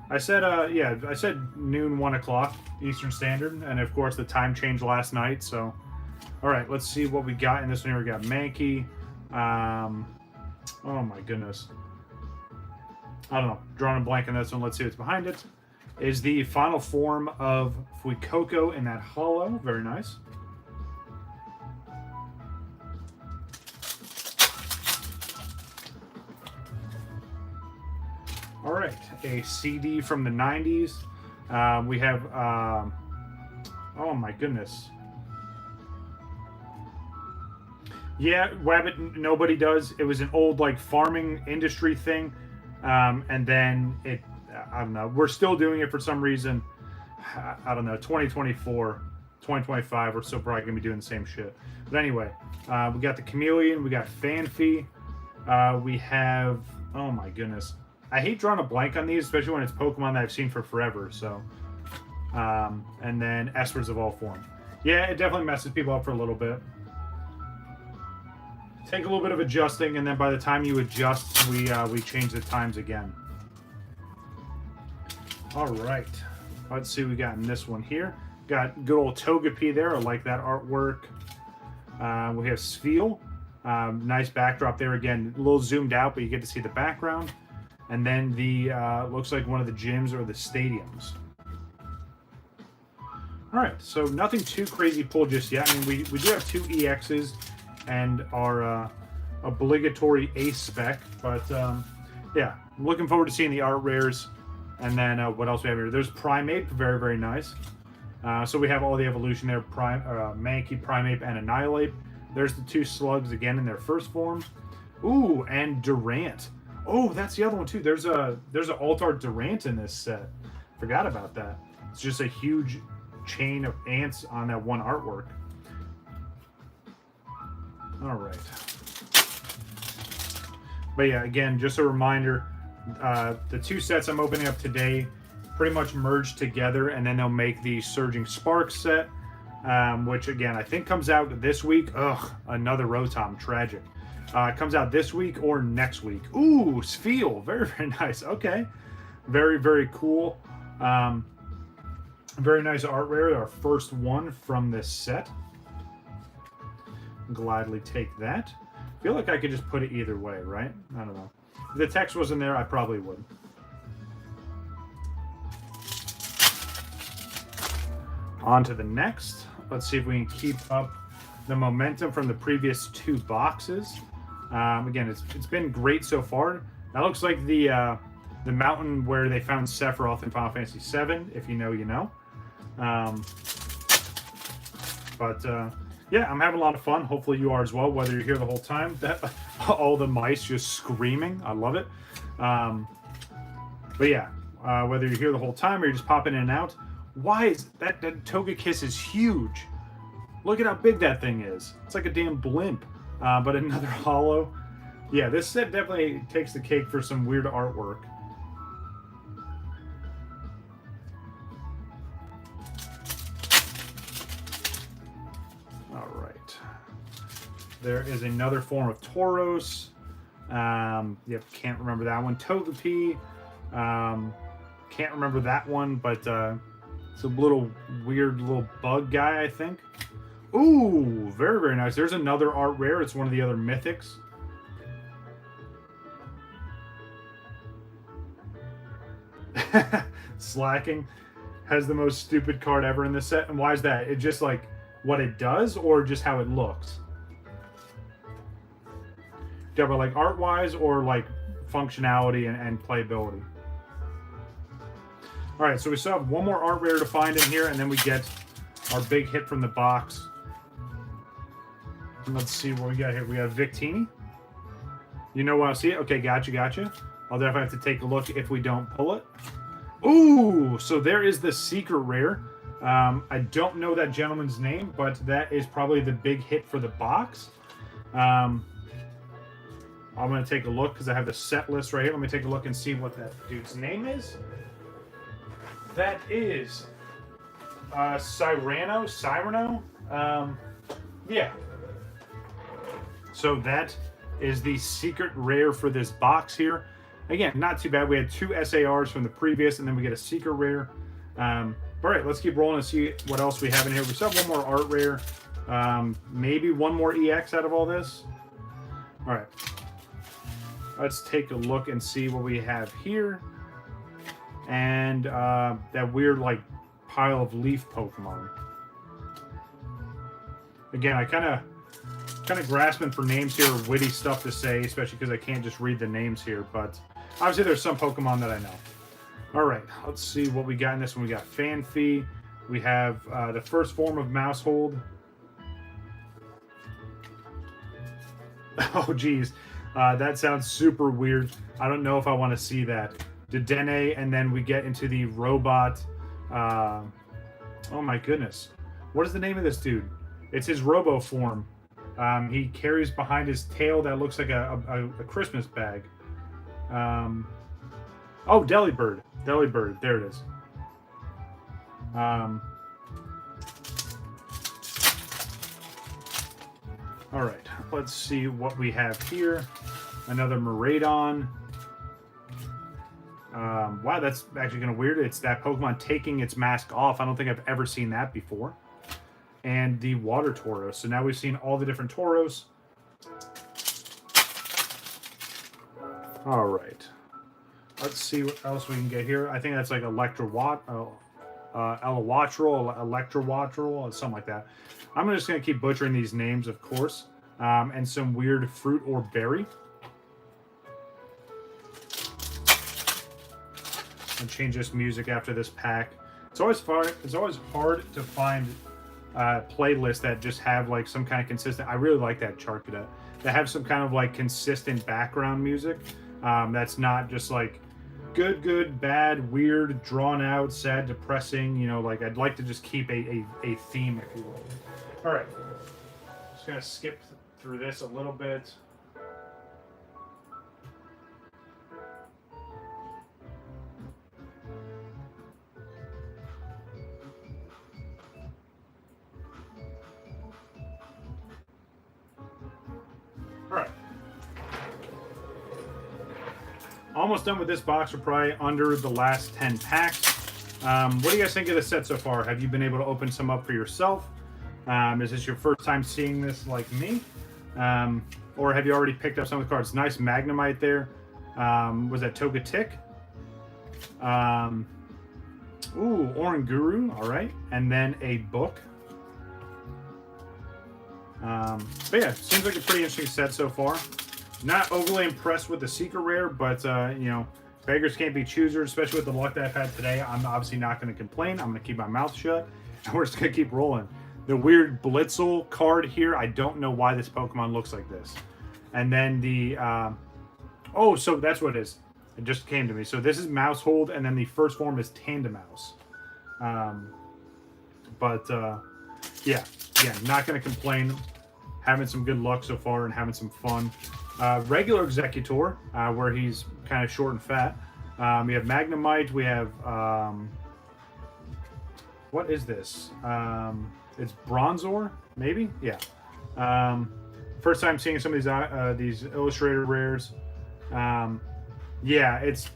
I said, yeah, I said noon, 1 o'clock Eastern Standard, and of course the time changed last night. So, all right, let's see what we got in this one here. We got Mankey. Oh my goodness. I don't know. Drawing a blank on this one. Let's see what's behind it. Is the final form of WakoBako in that hollow. Very nice. All right, a CD from the 90s. We have, oh my goodness. Yeah, Wabbit, nobody does. It was an old, like, farming industry thing. And then it, I don't know, we're still doing it for some reason. I don't know, 2024, 2025, we're still probably going to be doing the same shit. But anyway, we got the Chameleon, we got Fanfi, we have, oh my goodness. I hate drawing a blank on these, especially when it's Pokemon that I've seen for forever, so. And then Espers of all form. Yeah, it definitely messes people up for a little bit. Take a little bit of adjusting, and then by the time you adjust, we change the times again. All right, let's see what we got in this one here. Got good old Togepi there. I like that artwork. We have Spheal. Nice backdrop there again. A little zoomed out, but you get to see the background. And then the looks like one of the gyms or the stadiums. All right, so nothing too crazy pulled just yet. I mean, we do have 2 EXs and our obligatory ace spec, but yeah, I'm looking forward to seeing the art rares. And then what else we have here? There's Primeape, very, very nice. So we have all the evolution there, Mankey, Primeape, and Annihilate. There's the 2 slugs again in their first form. Ooh, and Durant. Oh, that's the other one too. There's an alt-art Durant in this set. Forgot about that. It's just a huge chain of ants on that one artwork. All right. But yeah, again, just a reminder, the 2 sets I'm opening up today pretty much merge together, and then they'll make the Surging Sparks set, which again, I think comes out this week. Ugh, another Rotom, tragic. Comes out this week or next week. Ooh, Spheal, very, very nice. Okay, very, very cool. Very nice art rare, our first one from this set. Gladly take that. I feel like I could just put it either way, right? I don't know. If the text wasn't there, I probably would. On to the next. Let's see if we can keep up the momentum from the previous 2 boxes. Again, it's been great so far. That looks like the mountain where they found Sephiroth in Final Fantasy VII. If you know, you know. Yeah, I'm having a lot of fun. Hopefully you are as well, whether you're here the whole time. All the mice just screaming. I love it. But yeah, whether you're here the whole time or you're just popping in and out. Why is that Togekiss is huge. Look at how big that thing is. It's like a damn blimp. But another hollow. Yeah, this set definitely takes the cake for some weird artwork. All right. There is another form of Tauros. Yep, can't remember that one. Togepi. Can't remember that one, but it's a little weird little bug guy, I think. Ooh, very, very nice. There's another art rare. It's one of the other mythics. Slacking has the most stupid card ever in this set. And why is that? It just like what it does or just how it looks? Yeah, but like art-wise or like functionality and playability? All right, so we still have one more art rare to find in here, and then we get our big hit from the box. Let's see what we got here. We got Victini. You know what I see it? Okay, gotcha, gotcha. I'll definitely have to take a look if we don't pull it. Ooh, so there is the secret rare. I don't know that gentleman's name, but that is probably the big hit for the box. I'm going to take a look because I have the set list right here. Let me take a look and see what that dude's name is. That is Cyrano. Yeah. So that is the secret rare for this box here. Again, not too bad. We had 2 SARs from the previous, and then we get a secret rare. All right, let's keep rolling and see what else we have in here. We still have one more art rare. Maybe one more EX out of all this. All right. Let's take a look and see what we have here. And that weird, like, pile of leaf Pokemon. Again, I kind of grasping for names here, witty stuff to say, especially because I can't just read the names here. But obviously, there's some Pokemon that I know. All right, let's see what we got in this one. We got Fanfy. We have the first form of Mousehold. Oh, geez. That sounds super weird. I don't know if I want to see that. Dedenne, and then we get into the robot. Oh, my goodness. What is the name of this dude? It's his robo form. He carries behind his tail that looks like a Christmas bag. Oh, Delibird. Delibird. There it is. All right. Let's see what we have here. Another Miraidon. Wow, that's actually kind of weird. It's that Pokemon taking its mask off. I don't think I've ever seen that before. And the Water Tauros. So now we've seen all the different Tauros. All right. Let's see what else we can get here. I think that's like Elewattrel, something like that. I'm just going to keep butchering these names, of course. And some weird fruit or berry. And change this music after this pack. It's always hard to find playlists that just have like some kind of consistent. I really like that Charcadet. That have some kind of like consistent background music. That's not just like good, bad, weird, drawn out, sad, depressing. You know, like I'd like to just keep a theme, if you will. All right, just gonna skip through this a little bit. Almost done with this box. We're probably under the last 10 packs. What do you guys think of the set so far? Have you been able to open some up for yourself? Is this your first time seeing this like me? Or have you already picked up some of the cards? Nice Magnemite there. Was that Togetic? Ooh, Oranguru. All right. And then a book. But yeah, seems like a pretty interesting set so far. Not overly impressed with the secret rare, but you know, beggars can't be choosers, especially with the luck that I've had today. I'm obviously not going to complain. I'm going to keep my mouth shut, and we're just going to keep rolling. The weird Blitzel card here, I don't know why this Pokemon looks like this. And then the, oh, so that's what it is. It just came to me. So this is Mousehold, and then the first form is Tandemouse. Yeah, again, not going to complain. Having some good luck so far and having some fun. Regular Executor, where he's kind of short and fat. We have Magnemite. We have what is this? It's Bronzor, maybe. Yeah. First time seeing some of these illustrated rares. Yeah, it's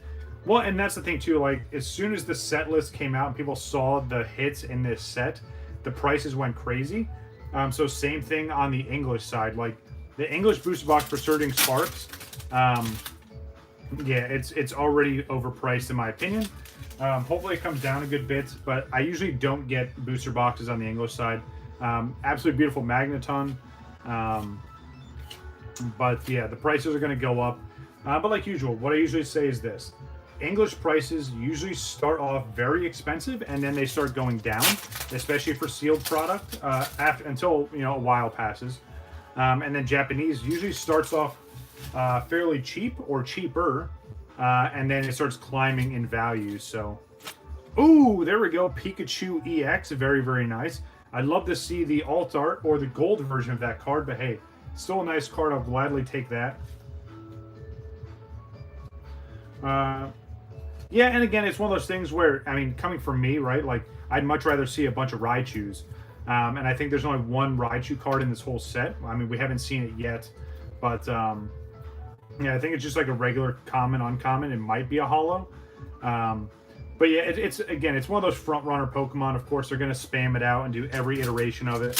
well, and that's the thing too. Like as soon as the set list came out and people saw the hits in this set, the prices went crazy. So same thing on the English side. Like the English booster box for Surging Sparks, yeah, it's already overpriced in my opinion. Hopefully it comes down a good bit, but I usually don't get booster boxes on the English side. Absolutely beautiful Magneton. But yeah, the prices are going to go up. But like usual, what I usually say is this. English prices usually start off very expensive and then they start going down, especially for sealed product until a while passes. And then Japanese usually starts off fairly cheap or cheaper, and then it starts climbing in value. So, ooh, there we go, Pikachu EX, very, very nice. I'd love to see the alt art or the gold version of that card, but hey, still a nice card. I'll gladly take that. Yeah, and again, it's one of those things where, I mean, coming from me, right, like, I'd much rather see a bunch of Raichus. And I think there's only one Raichu card in this whole set. I mean, we haven't seen it yet, but Yeah, I think it's just like a regular common, uncommon. It might be a holo. But yeah, it's again, it's one of those front runner Pokemon. Of course, they're going to spam it out and do every iteration of it.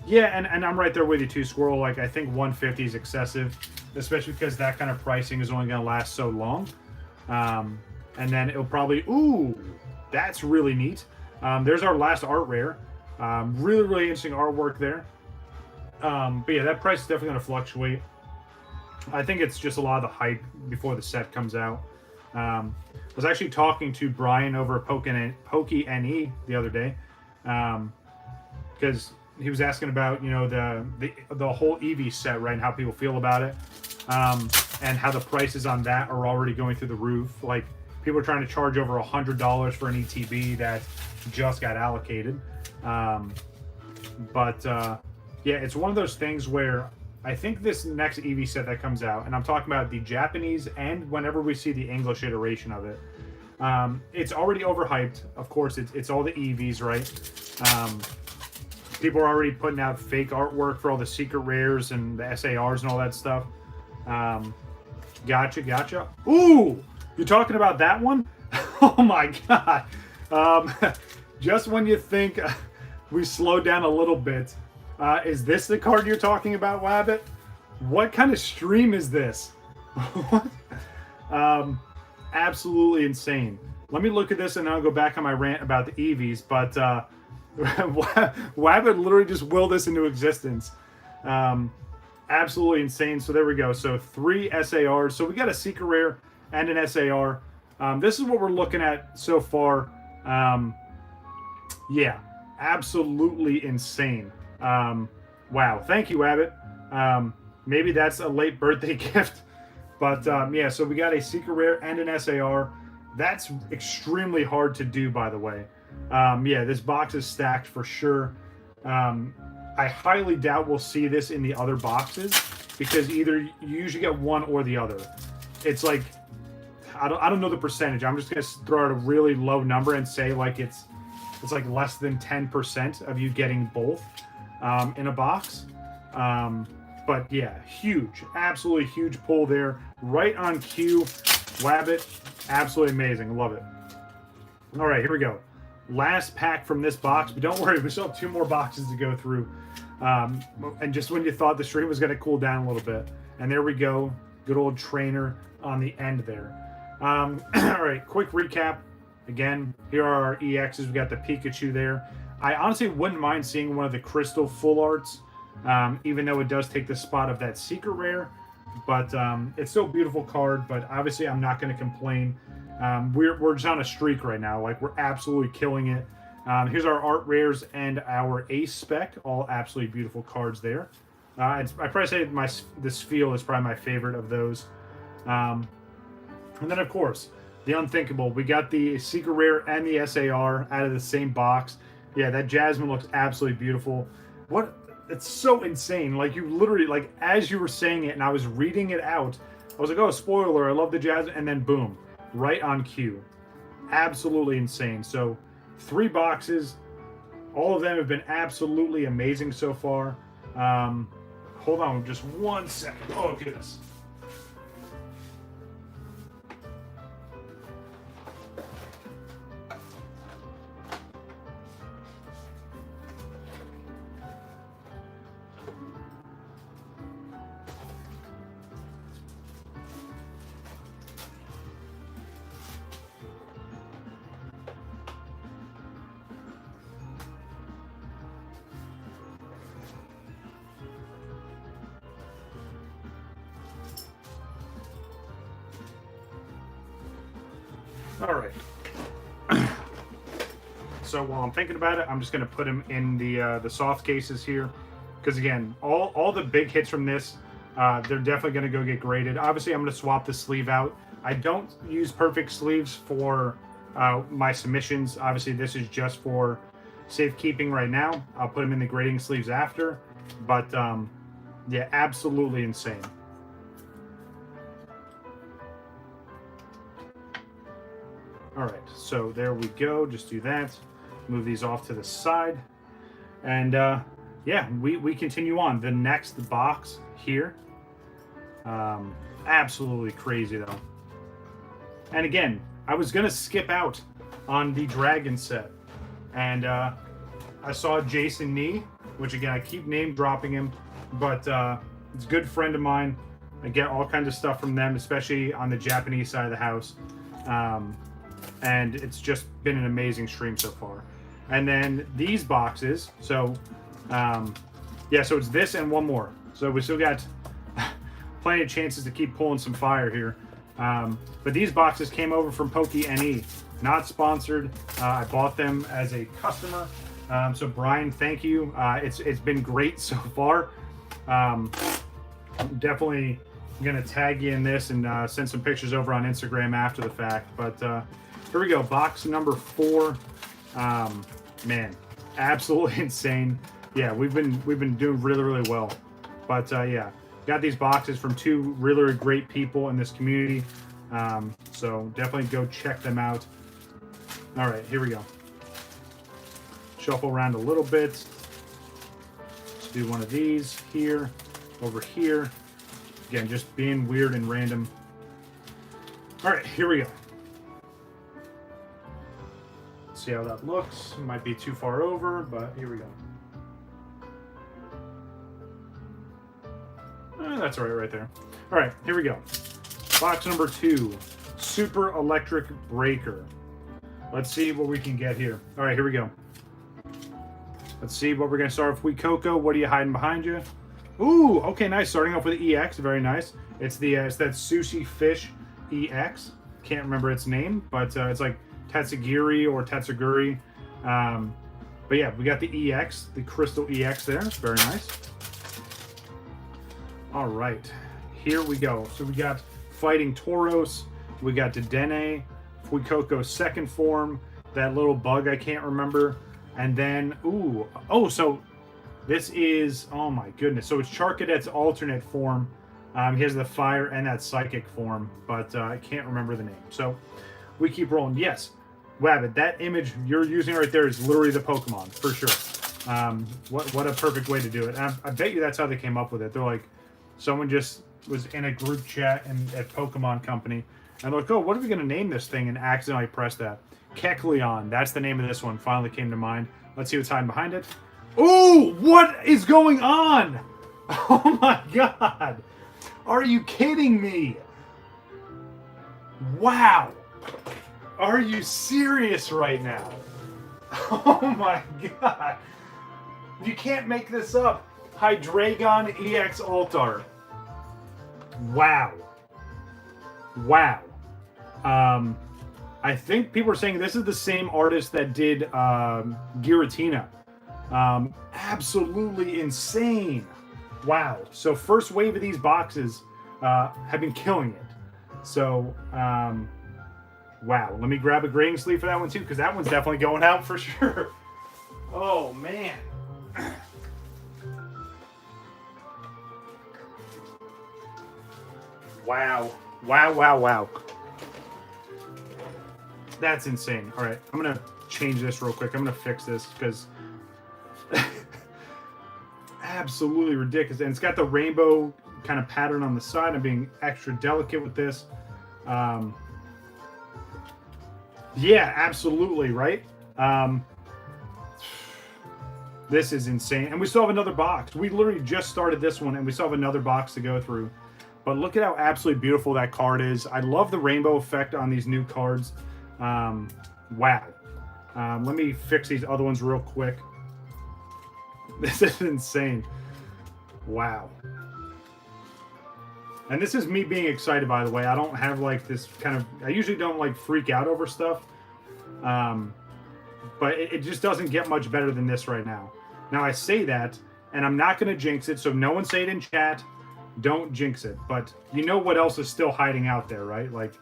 Yeah, and I'm right there with you too, Squirrel. Like, I think 150 is excessive, especially because that kind of pricing is only going to last so long. And then it'll probably, ooh, that's really neat. There's our last art rare. Really, really interesting artwork there. But yeah, that price is definitely going to fluctuate. I think it's just a lot of the hype before the set comes out. I was actually talking to Brian over at PokeNE the other day, because he was asking about, you know, the whole Eevee set, right, and how people feel about it, and how the prices on that are already going through the roof. Like, people are trying to charge over $100 for an ETB that just got allocated. Yeah, it's one of those things where I think this next Eevee set that comes out, and I'm talking about the Japanese and whenever we see the English iteration of it, it's already overhyped. Of course, it's all the Eevees, right? People are already putting out fake artwork for all the secret rares and the SARs and all that stuff. Gotcha. Ooh, you're talking about that one? Oh my god. Just when you think we slowed down a little bit, is this the card you're talking about, Wabbit? What kind of stream is this? Absolutely insane. Let me look at this and then I'll go back on my rant about the Eevees, but Wabbit literally just willed this into existence. Absolutely insane. So there we go. So 3 SARs. So we got a secret rare and an SAR. This is what we're looking at so far. Yeah, absolutely insane. Wow, thank you, Abbott. Maybe that's a late birthday gift, but yeah, so we got a secret rare and an SAR. That's extremely hard to do, by the way. Yeah, this box is stacked for sure. I highly doubt we'll see this in the other boxes, because either you usually get one or the other. It's like, I don't know the percentage. I'm just gonna throw out a really low number and say like it's like less than 10% of you getting both in a box. But yeah, huge, absolutely huge pull there, right on cue. Wabbit, absolutely amazing, love it. All right, here we go. Last pack from this box, but don't worry, we still have 2 more boxes to go through. And just when you thought the stream was going to cool down a little bit, and there we go, good old trainer on the end there. All right, quick recap. Again, here are our EXs. We got the Pikachu there. I honestly wouldn't mind seeing one of the Crystal full arts, even though it does take the spot of that secret rare. But it's still a beautiful card, but obviously I'm not going to complain. We're just on a streak right now. Like, we're absolutely killing it. Here's our art rares and our ace spec, all absolutely beautiful cards there. I probably say this feel is probably my favorite of those. And then, of course, the unthinkable. We got the secret rare and the SAR out of the same box. Yeah, that Jasmine looks absolutely beautiful. It's so insane. Like, you literally, like, as you were saying it and I was reading it out, I was like, oh, spoiler, I love the Jasmine, and then boom, right on cue. Absolutely insane. So 3 boxes, all of them have been absolutely amazing so far. Hold on just 1 second. Oh, goodness. All right. So while I'm thinking about it, I'm just going to put them in the soft cases here, because again, all the big hits from this, they're definitely going to go get graded. Obviously, I'm going to swap the sleeve out. I don't use perfect sleeves for my submissions. Obviously, this is just for safekeeping right now. I'll put them in the grading sleeves after, but yeah, absolutely insane. All right, so there we go. Just do that. Move these off to the side. And yeah, we continue on. The next box here. Absolutely crazy though. And again, I was gonna skip out on the dragon set, and I saw Jason Nee, which again I keep name dropping him, but it's a good friend of mine. I get all kinds of stuff from them, especially on the Japanese side of the house, and it's just been an amazing stream so far. And then these boxes, so yeah, so it's this and one more. So we still got plenty of chances to keep pulling some fire here. But these boxes came over from PokeNE, not sponsored. I bought them as a customer. So Brian, thank you. It's been great so far. Definitely gonna tag you in this and send some pictures over on Instagram after the fact. But here we go, box number 4. Man, absolutely insane. Yeah, we've been doing really well. But yeah, got these boxes from 2 really great people in this community. So definitely go check them out. All right, here we go. Shuffle around a little bit. Let's do one of these here, over here. Again, just being weird and random. All right, here we go. See how that looks. Might be too far over, but here we go. That's all right there. All right, here we go. Box number 2, Super Electric Breaker. Let's see what we can get here. All right, here we go. Let's see what we're going to start with. WakoBako, what are you hiding behind you? Ooh, okay, nice. Starting off with the EX, very nice. It's the it's that sushi fish EX. Can't remember its name, but it's like Tatsugiri or Tatsuguri. But yeah, we got the EX, the crystal EX there. It's very nice. All right, here we go. So we got Fighting Tauros, we got Dedenne, WakoBako's second form, that little bug I can't remember, and then, ooh, oh, so this is, oh my goodness, so it's Charcadet's alternate form. He has the fire and that psychic form, but I can't remember the name. So we keep rolling. Yes, Wabbit, that image you're using right there is literally the Pokemon, for sure. What a perfect way to do it. And I bet you that's how they came up with it. They're like, someone just was in a group chat at Pokemon Company, and they're like, oh, what are we going to name this thing? And accidentally pressed that. Kecleon, that's the name of this one, finally came to mind. Let's see what's hiding behind it. Ooh, what is going on? Oh my god. Are you kidding me? Wow. Are you serious right now? Oh my god. You can't make this up. Hydreigon EX Altar. Wow. Wow. I think people are saying this is the same artist that did Giratina. Absolutely insane. Wow. So first wave of these boxes have been killing it. So, wow. Let me grab a grading sleeve for that one too, because that one's definitely going out for sure. Oh, man. Wow. Wow, wow, wow. That's insane. All right, I'm going to change this real quick. I'm going to fix this because absolutely ridiculous. And it's got the rainbow kind of pattern on the side. I'm being extra delicate with this. Yeah, absolutely, right? This is insane. And we still have another box. We literally just started this one, and we still have another box to go through. But look at how absolutely beautiful that card is. I love the rainbow effect on these new cards. Wow. Let me fix these other ones real quick. This is insane. Wow. And this is me being excited, by the way. I don't have like this kind of... I usually don't like freak out over stuff. But it just doesn't get much better than this right now. Now, I say that, and I'm not going to jinx it, so no one say it in chat. Don't jinx it. But you know what else is still hiding out there, right? Like,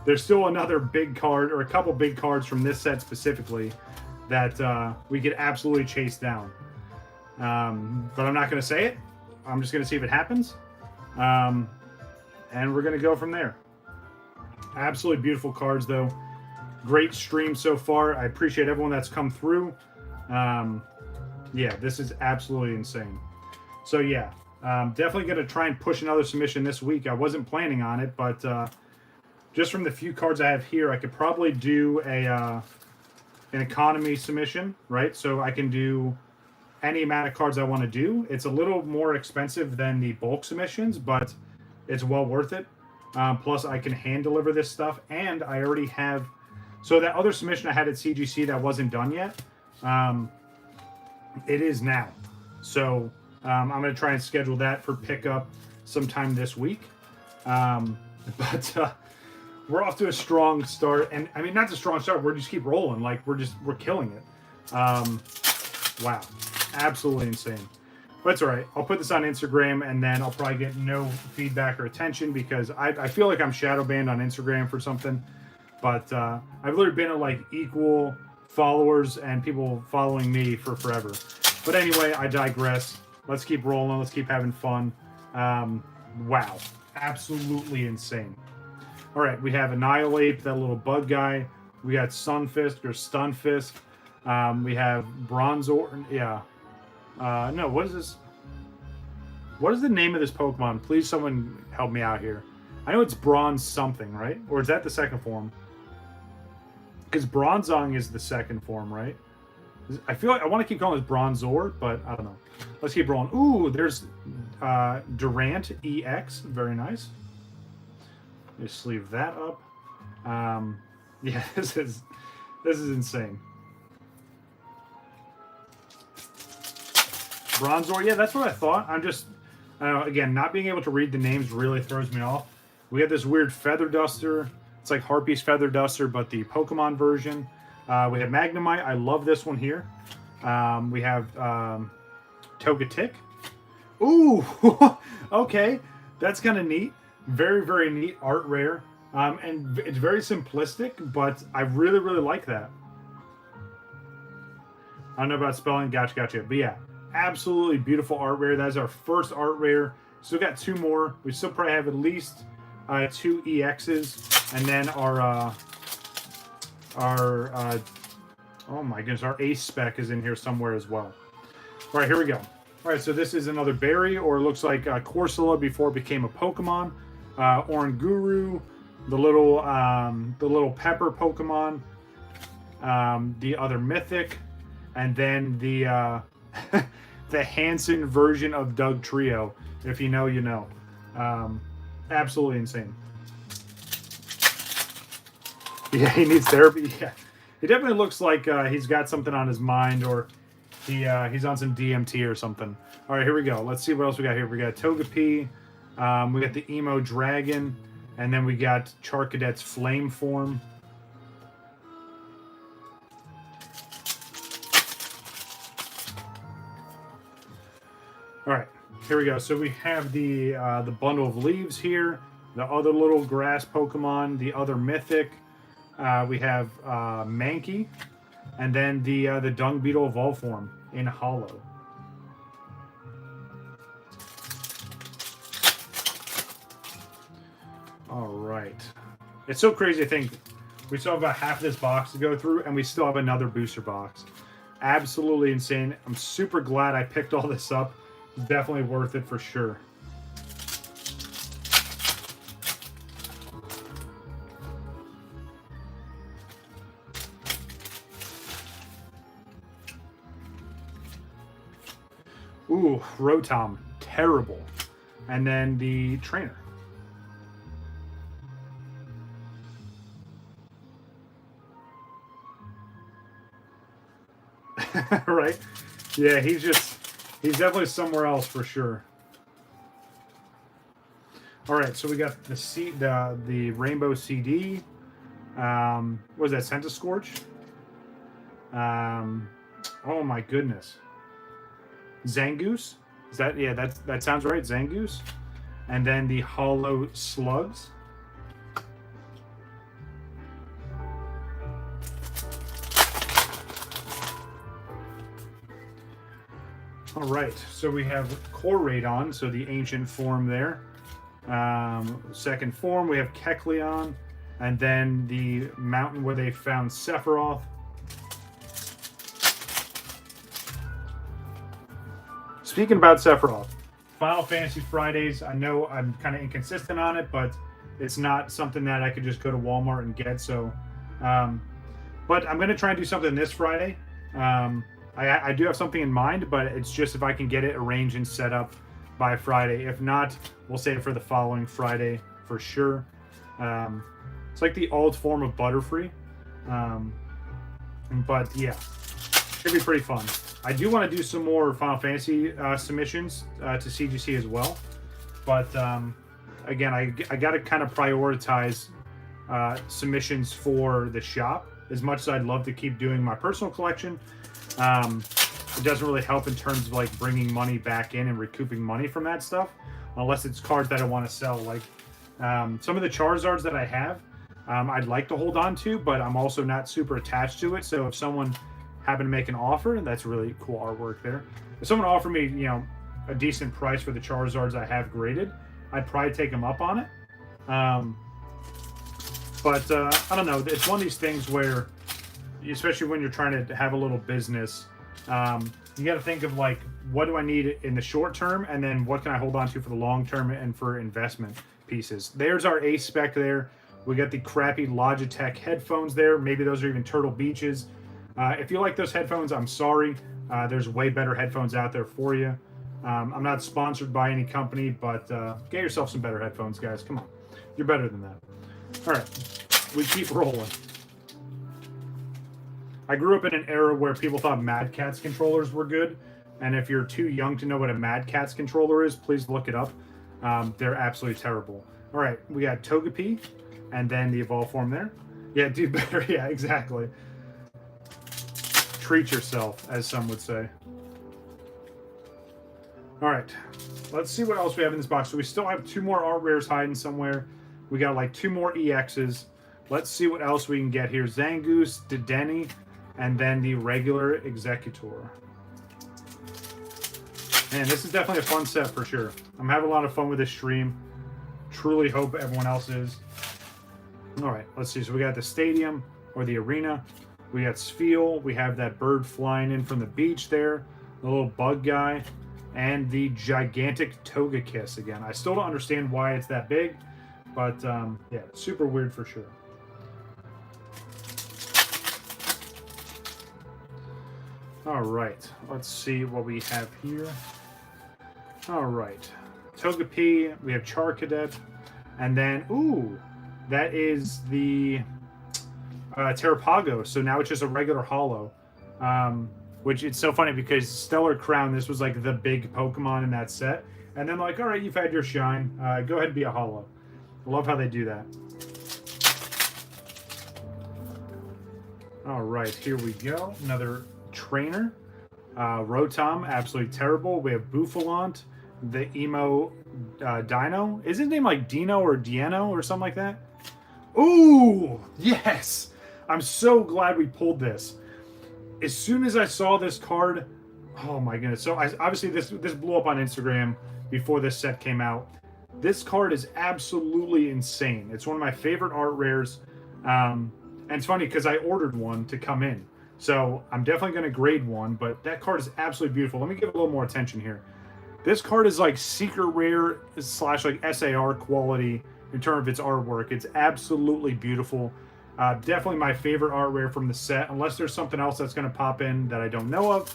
there's still another big card, or a couple big cards from this set specifically, that we could absolutely chase down. But I'm not going to say it. I'm just going to see if it happens. And we're going to go from there. Absolutely beautiful cards, though. Great stream so far. I appreciate everyone that's come through. Yeah, this is absolutely insane. So, yeah. Definitely going to try and push another submission this week. I wasn't planning on it, but just from the few cards I have here, I could probably do an economy submission, right? So I can do any amount of cards I want to do. It's a little more expensive than the bulk submissions, but it's well worth it. Plus, I can hand deliver this stuff, and I already have. So that other submission I had at CGC that wasn't done yet, it is now. So I'm going to try and schedule that for pickup sometime this week. But we're off to a strong start, and I mean, not a strong start. We're just keep rolling, like we're killing it. Wow, absolutely insane. But it's all right. I'll put this on Instagram, and then I'll probably get no feedback or attention because I feel like I'm shadow banned on Instagram for something. But I've literally been at like equal followers and people following me for forever. But anyway, I digress. Let's keep rolling. Let's keep having fun. Wow, absolutely insane. All right, we have Annihilate, that little bug guy. We got Sunfisk or Stunfisk. We have Bronzor. Yeah. No, what is this? What is the name of this Pokemon? Please, someone help me out here. I know it's Bronze something, right? Or is that the second form? Because Bronzong is the second form, right? I feel like I want to keep calling it Bronzor, but I don't know. Let's keep rolling. Ooh, there's Durant EX. Very nice. Just sleeve that up. Yeah, this is insane. Bronzor, yeah, that's what I thought. I'm just, again, not being able to read the names really throws me off. We have this weird Feather Duster. It's like Harpy's Feather Duster, but the Pokemon version. We have Magnemite. I love this one here. We have Togetic. Ooh, okay. That's kind of neat. Very, very neat art rare. And it's very simplistic, but I really, really like that. I don't know about spelling. Gotcha. But yeah, absolutely beautiful art rare. That is our first art rare. Still got two more. We still probably have at least 2 EXs. And then our oh my goodness, our ace spec is in here somewhere as well. All right, here we go. All right, so this is another berry, or it looks like Corsola before it became a Pokemon. Oranguru, the little pepper Pokemon, the other mythic, and then the the Hansen version of Doug Trio. If you know, you know. Absolutely insane. Yeah, he needs therapy. Yeah, he definitely looks like he's got something on his mind, or he's on some DMT or something. All right, here we go. Let's see what else we got here. We got Togepi. We got the Emo Dragon, and then we got Charcadet's Flame form. All right, here we go. So we have the bundle of leaves here, the other little grass Pokemon, the other mythic. We have Mankey, and then the Dung Beetle Evolve form in Hollow. All right. It's so crazy to think we still have about half of this box to go through, and we still have another booster box. Absolutely insane. I'm super glad I picked all this up. It's definitely worth it for sure. Ooh, Rotom. Terrible. And then the trainer. Right? Yeah, he's definitely somewhere else for sure. All right, so we got the Rainbow CD. What was that? Centiskorch? Oh my goodness. Zangoose? Is that, yeah, that sounds right, Zangoose. And then the Hollow Slugs. All right, so we have Koraidon, so the ancient form there. Second form, we have Kecleon, and then the mountain where they found Sephiroth. Speaking about Sephiroth, Final Fantasy Fridays. I know I'm kind of inconsistent on it, but it's not something that I could just go to Walmart and get. So, but I'm going to try and do something this Friday. I do have something in mind, but it's just if I can get it arranged and set up by Friday. If not, we'll save it for the following Friday for sure. It's like the old form of Butterfree. But yeah, should be pretty fun. I do want to do some more Final Fantasy submissions to CGC as well. But again, I got to kind of prioritize submissions for the shop. As much as I'd love to keep doing my personal collection, it doesn't really help in terms of like bringing money back in and recouping money from that stuff, unless it's cards that I want to sell. Like some of the Charizards that I have, I'd like to hold on to, but I'm also not super attached to it. So if someone happened to make an offer, that's really cool artwork there. If someone offered me, you know, a decent price for the Charizards I have graded, I'd probably take them up on it. But I don't know. It's one of these things where, especially when you're trying to have a little business, you got to think of like, what do I need in the short term, and then what can I hold on to for the long term and for investment pieces. There's our ace spec there. We got the crappy Logitech headphones there. Maybe those are even Turtle Beaches. If you like those headphones, I'm sorry. There's way better headphones out there for you. I'm not sponsored by any company, but get yourself some better headphones, guys. Come on. You're better than that. All right. We keep rolling. I grew up in an era where people thought Mad Catz controllers were good. And if you're too young to know what a Mad Catz controller is, please look it up. They're absolutely terrible. All right. We got Togepi and then the evolve form there. Yeah, do better. Yeah, exactly. Treat yourself, as some would say. All right, let's see what else we have in this box. So we still have 2 more art rares hiding somewhere. We got like 2 more EXs. Let's see what else we can get here. Zangoose, Dedenne, and then the regular Executor. Man, this is definitely a fun set for sure. I'm having a lot of fun with this stream. Truly hope everyone else is. All right, let's see. So we got the stadium or the arena. We got Spheal. We have that bird flying in from the beach there. The little bug guy. And the gigantic Togekiss again. I still don't understand why it's that big. But, yeah, super weird for sure. All right. Let's see what we have here. All right. Togepi. We have Charcadet. And then, ooh, that is the Terrapago. So now it's just a regular holo. Which it's so funny because Stellar Crown, this was like the big Pokemon in that set. And then like, all right, you've had your shine. Go ahead and be a holo. I love how they do that. All right, here we go. Another trainer. Rotom, absolutely terrible. We have Buffalant, the emo Dino. Is his name like Dino or Dieno or something like that? Ooh, yes. I'm so glad we pulled this. As soon as I saw this card, oh my goodness. So obviously this blew up on Instagram before this set came out. This card is absolutely insane. It's one of my favorite art rares. And it's funny because I ordered one to come in. So I'm definitely going to grade one, but that card is absolutely beautiful. Let me give it a little more attention here. This card is like secret rare / like SAR quality in terms of its artwork. It's absolutely beautiful. Definitely my favorite art rare from the set, unless there's something else that's going to pop in that I don't know of.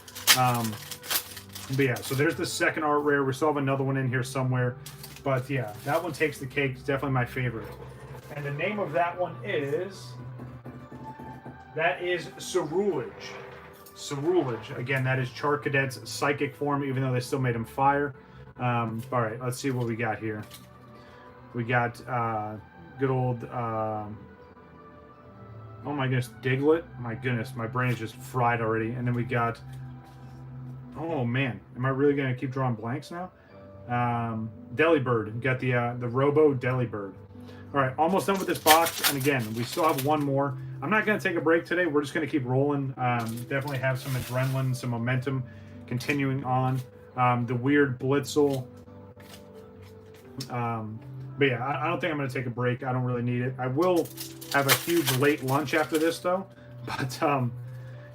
But yeah, so there's the second art rare. We still have another one in here somewhere. But yeah, that one takes the cake. It's definitely my favorite. And the name of that one is... That is Cerulege. Cerulege. Again, that is Charcadet's psychic form, even though they still made him fire. All right, let's see what we got here. We got good old... oh my goodness, Diglett. My goodness, my brain is just fried already. And then we got... Oh man, am I really going to keep drawing blanks now? Delibird. We got the Robo Delibird. All right, almost done with this box. And again, we still have one more. I'm not going to take a break today. We're just going to keep rolling. Definitely have some adrenaline, some momentum continuing on. The weird Blitzel. But yeah, I don't think I'm going to take a break. I don't really need it. I will have a huge late lunch after this, though. But,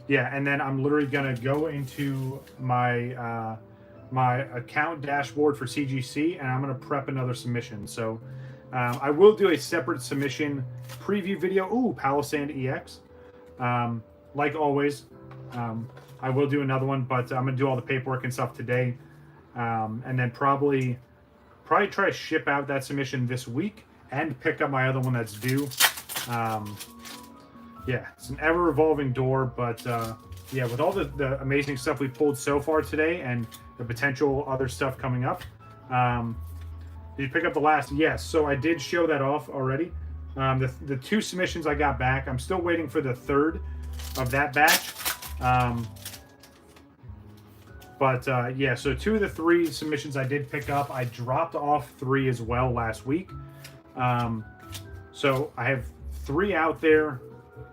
yeah, and then I'm literally going to go into my my account dashboard for CGC, and I'm going to prep another submission. So I will do a separate submission preview video. Ooh, Palisand EX. Like always, I will do another one, but I'm going to do all the paperwork and stuff today. And then probably try to ship out that submission this week and pick up my other one that's due. Yeah, it's an ever-evolving door, but yeah, with all the amazing stuff we pulled so far today and the potential other stuff coming up. Did you pick up the last? Yes, so I did show that off already. The 2 submissions I got back, I'm still waiting for the 3rd of that batch. Yeah, so 2 of the 3 submissions I did pick up. I dropped off 3 as well last week. So I have 3 out there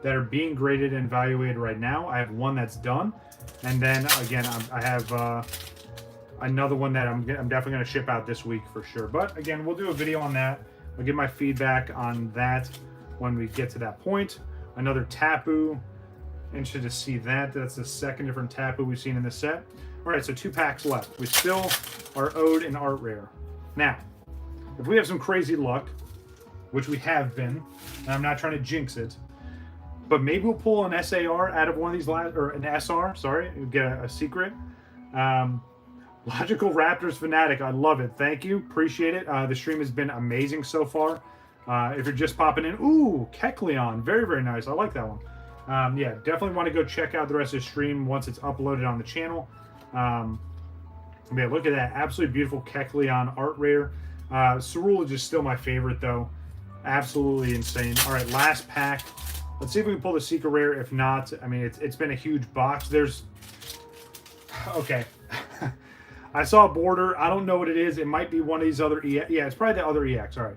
that are being graded and evaluated right now. I have 1 that's done, and then again I have another one that I'm definitely going to ship out this week for sure. But again, we'll do a video on that. I'll give my feedback on that when we get to that point. Another Tapu. Interested to see that. That's the 2nd different Tapu we've seen in this set. All right, so 2 packs left. We still are owed an art rare. Now, if we have some crazy luck, which we have been, and I'm not trying to jinx it, but maybe we'll pull an SAR out of one of these last, or an SR, sorry, get a secret. Logical Raptors Fanatic, I love it. Thank you, appreciate it. The stream has been amazing so far. If you're just popping in, ooh, Kecleon, very, very nice. I like that one. Yeah, definitely want to go check out the rest of the stream once it's uploaded on the channel. Yeah, look at that, absolutely beautiful Kecleon art rare. Cerulege is still my favorite though. Absolutely insane. All right, last pack. Let's see if we can pull the secret rare. If not, I mean, it's been a huge box. There's... Okay. I saw a border. I don't know what it is. It might be one of these other EX. Yeah, it's probably the other EX. All right.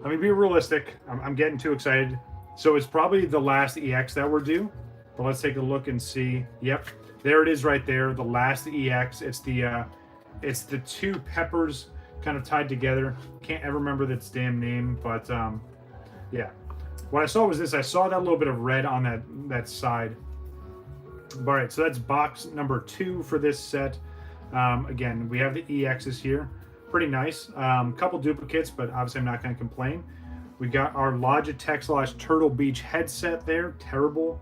Let me be realistic. I'm getting too excited. So it's probably the last EX that we're due. But let's take a look and see. Yep. There it is right there. The last EX. It's the 2 peppers kind of tied together. Can't ever remember its damn name. But, yeah. What I saw was this. I saw that little bit of red on that side. All right, so that's box number 2 for this set. Again, we have the EXs here. Pretty nice. Couple duplicates, but obviously I'm not going to complain. We got our Logitech / Turtle Beach headset there. Terrible.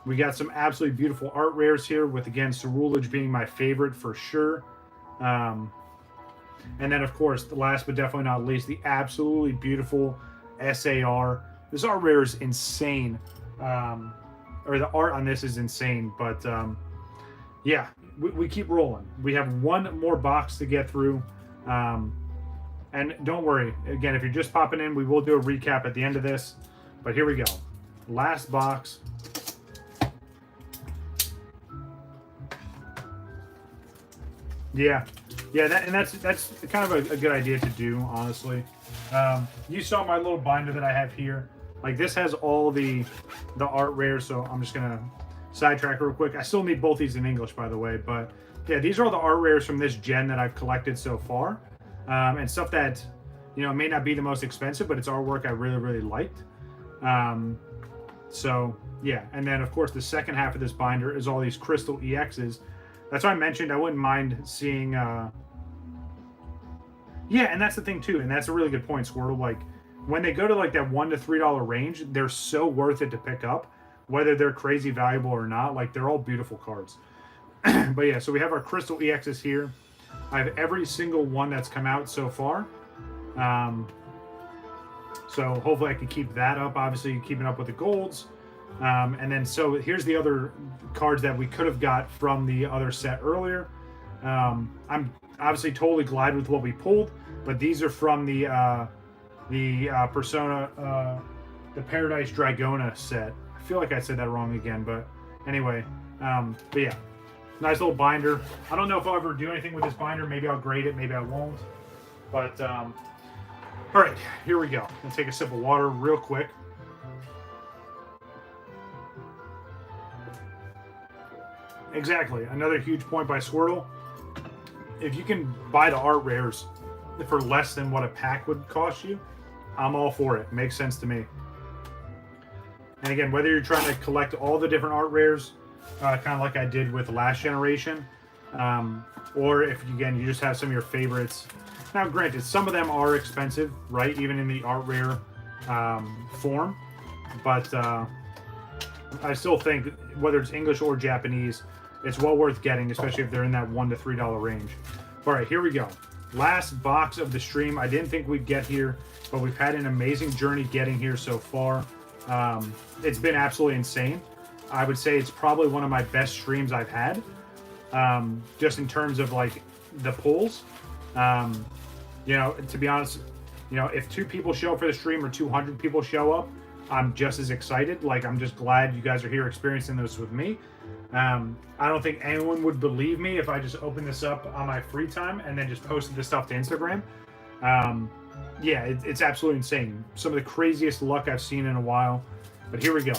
We got some absolutely beautiful art rares here with, again, Cerulege being my favorite for sure. And then, of course, the last but definitely not least, the absolutely beautiful SAR. This art rare is insane. Or the art on this is insane. But, yeah, we keep rolling. We have 1 more box to get through. And don't worry. Again, if you're just popping in, we will do a recap at the end of this. But here we go. Last box. Yeah. Yeah, that's kind of a good idea to do, honestly. You saw my little binder that I have here. Like, this has all the art rares, so I'm just gonna sidetrack real quick. I still need both these in English, by the way, but yeah, these are all the art rares from this gen that I've collected so far, and stuff that, you know, may not be the most expensive, but it's artwork I really, really liked. So yeah, and then of course the second half of this binder is all these crystal EXs. That's why I mentioned I wouldn't mind seeing. Yeah, and that's the thing too, and that's a really good point, Squirtle. Like, when they go to like that $1 to $3 range, they're so worth it to pick up, whether they're crazy valuable or not. Like, they're all beautiful cards. But yeah, so we have our crystal EXs here. I have every single one that's come out so far. So hopefully I can keep that up. Obviously, keeping up with the golds. And then so here's the other cards that we could have got from the other set earlier. I'm obviously totally glad with what we pulled, but these are from the Persona, the Paradise Dragona set. I feel like I said that wrong again, but anyway, but yeah, nice little binder. I don't know if I'll ever do anything with this binder. Maybe I'll grade it, maybe I won't. But all right, here we go. I'm gonna take a sip of water real quick. Exactly, another huge point by Squirtle. If you can buy the art rares for less than what a pack would cost you, I'm all for it. Makes sense to me. And again, whether you're trying to collect all the different art rares, kind of like I did with last generation, Or if, again, you just have some of your favorites. Now, granted, some of them are expensive, right? Even in the art rare form. But I still think, whether it's English or Japanese, it's well worth getting, especially if they're in that $1 to $3 range. All right, here we go. Last box of the stream. I didn't think we'd get here, but we've had an amazing journey getting here so far. It's been absolutely insane. I would say it's probably one of my best streams I've had, just in terms of like the pulls. You know, to be honest, you know, if 2 people show up for the stream or 200 people show up, I'm just as excited. Like, I'm just glad you guys are here experiencing this with me. I don't think anyone would believe me if I just opened this up on my free time and then just posted this stuff to Instagram. Yeah, it's absolutely insane. Some of the craziest luck I've seen in a while. But here we go.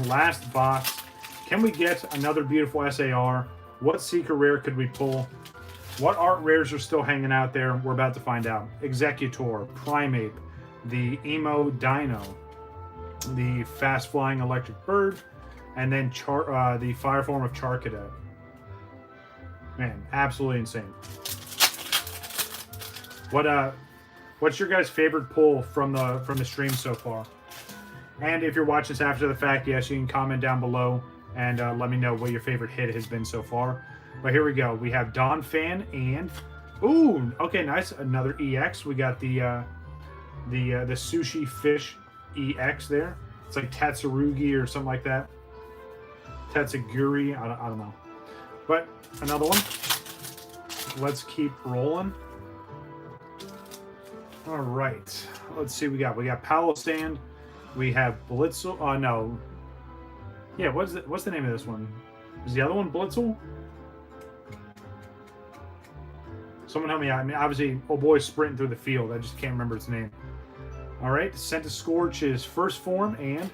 Last box. Can we get another beautiful SAR? What secret rare could we pull? What art rares are still hanging out there? We're about to find out. Executor, Primeape, the Emo Dino, the Fast Flying Electric Bird, and then the Fire Form of Charcadet. Man, absolutely insane. What's your guys' favorite pull from the stream so far? And if you're watching this after the fact, yes, you can comment down below and let me know what your favorite hit has been so far. But here we go. We have Don Fan and ooh, okay, nice. Another EX. We got the Sushi Fish EX there. It's like Tatsurugi or something like that. Tatsuguri. I don't know. But another one. Let's keep rolling. All right. Let's see what we got. We got Paolo Stand. We have Blitzel. Oh, no. Yeah, what's the name of this one? Is the other one Blitzel? Someone help me out. I mean, obviously, oh boy, sprinting through the field. I just can't remember its name. All right. Centiskorch is first form and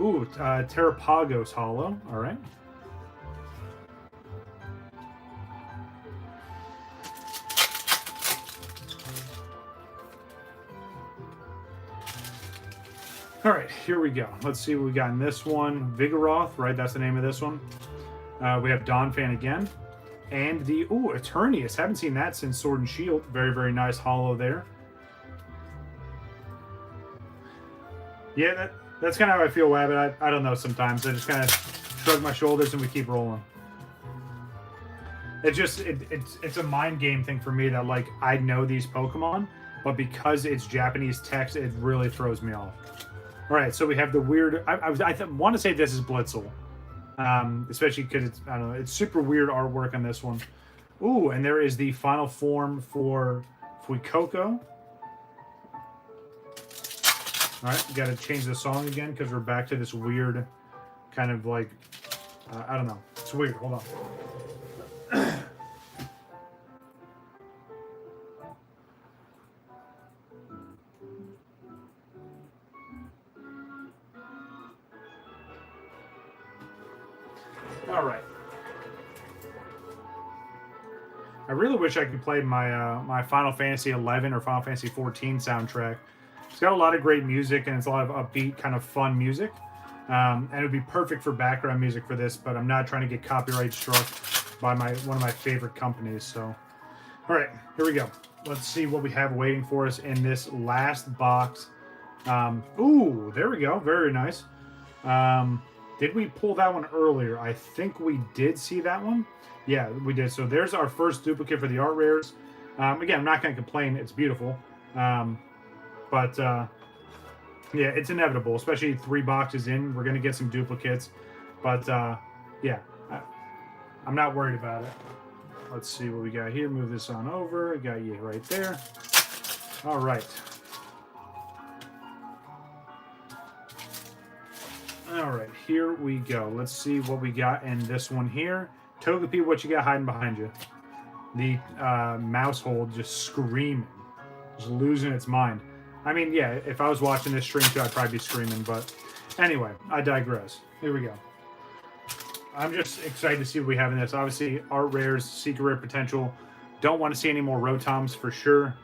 ooh, Terrapagos Hollow. All right. All right, here we go. Let's see what we got in this one. Vigoroth, right? That's the name of this one. We have Donphan again. And the, ooh, Eternius. Haven't seen that since Sword and Shield. Very, very nice hollow there. Yeah, that's kind of how I feel, Wabbit. I don't know sometimes. I just kind of shrug my shoulders and we keep rolling. It's a mind game thing for me that, like, I know these Pokemon, but because it's Japanese text, it really throws me off. All right, so we have the weird. I want to say this is Blitzel, especially because it's, I don't know, it's super weird artwork on this one. Ooh, and there is the final form for WakoBako. All right, got to change the song again because we're back to this weird kind of like I don't know. It's weird. Hold on. All right. I really wish I could play my my Final Fantasy 11 or Final Fantasy 14 soundtrack. It's got a lot of great music and it's a lot of upbeat, kind of fun music. And it would be perfect for background music for this, but I'm not trying to get copyright struck by one of my favorite companies. So, all right, here we go. Let's see what we have waiting for us in this last box. Ooh, there we go. Very nice. Did we pull that one earlier? I think we did see that one. Yeah, we did. So there's our first duplicate for the art rares. Again, I'm not going to complain. It's beautiful. But yeah, it's inevitable, especially 3 boxes in. We're going to get some duplicates. But yeah, I'm not worried about it. Let's see what we got here. Move this on over. Got you right there. All right. All right, here we go. Let's see what we got in this one here. Togepi, what you got hiding behind you? The mouse hole just screaming, just losing its mind. I mean, yeah, if I was watching this stream too, I'd probably be screaming. But anyway, I digress. Here we go. I'm just excited to see what we have in this. Obviously, art rares, secret rare potential. Don't want to see any more Rotoms for sure.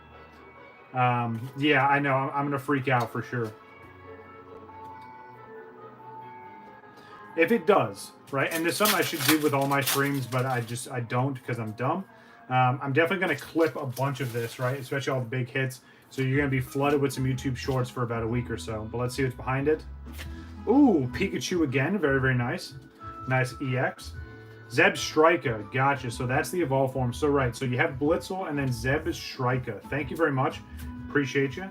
Yeah, I know. I'm going to freak out for sure. if it does, right? And there's something I should do with all my streams, but I don't because I'm dumb. I'm definitely going to clip a bunch of this, right? Especially all the big hits. So you're going to be flooded with some YouTube shorts for about a week or so. But let's see what's behind it. Ooh, Pikachu again. Very, very nice. Nice EX. Zebstrika. Gotcha. So that's the evolve form. So, right. So you have Blitzel and then Zebstrika. Thank you very much. Appreciate you.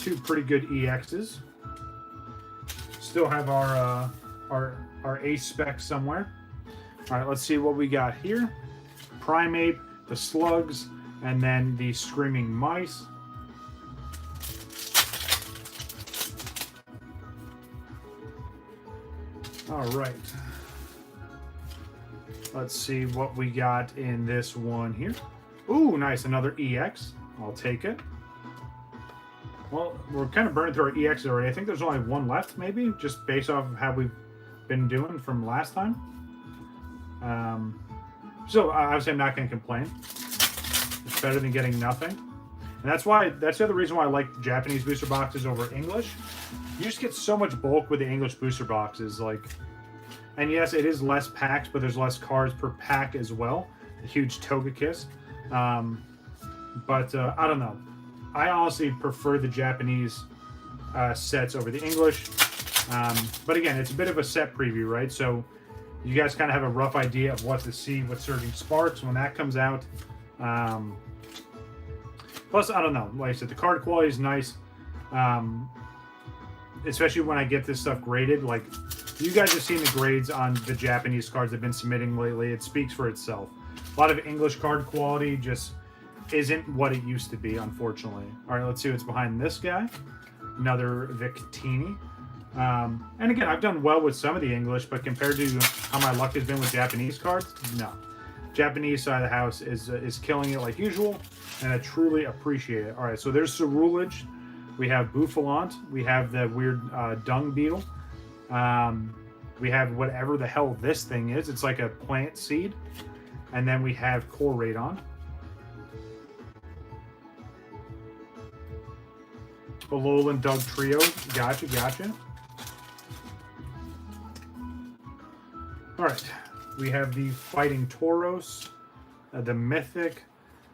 Two pretty good EXs. Still have our ace spec somewhere. All right, let's see what we got here. Primeape, the Slugs, and then the Screaming Mice. All right. Let's see what we got in this one here. Ooh, nice, another EX. I'll take it. Well, we're kind of burning through our EX already. I think there's only one left, maybe, just based off of how we've been doing from last time. So obviously I'm not going to complain. It's better than getting nothing. And that's the other reason why I like Japanese booster boxes over English. You just get so much bulk with the English booster boxes. And yes, it is less packs, but there's less cards per pack as well. A huge Togekiss. But I don't know. I honestly prefer the Japanese sets over the English. But again, it's a bit of a set preview, right? So you guys kind of have a rough idea of what to see with Surging Sparks when that comes out. Plus, I don't know. Like I said, the card quality is nice. Especially when I get this stuff graded. Like, you guys have seen the grades on the Japanese cards I've been submitting lately. It speaks for itself. A lot of English card quality just isn't what it used to be, unfortunately. All right, let's see what's behind this guy. Another Victini. And again, I've done well with some of the English, but compared to how my luck has been with Japanese cards, no. Japanese side of the house is killing it like usual, and I truly appreciate it. All right, so there's Cerulege. We have Bouffalant. We have the weird dung beetle. We have whatever the hell this thing is. It's like a plant seed. And then we have Koraidon. Alolan Doug Trio. Gotcha, gotcha. Alright. We have the Fighting Tauros. The Mythic.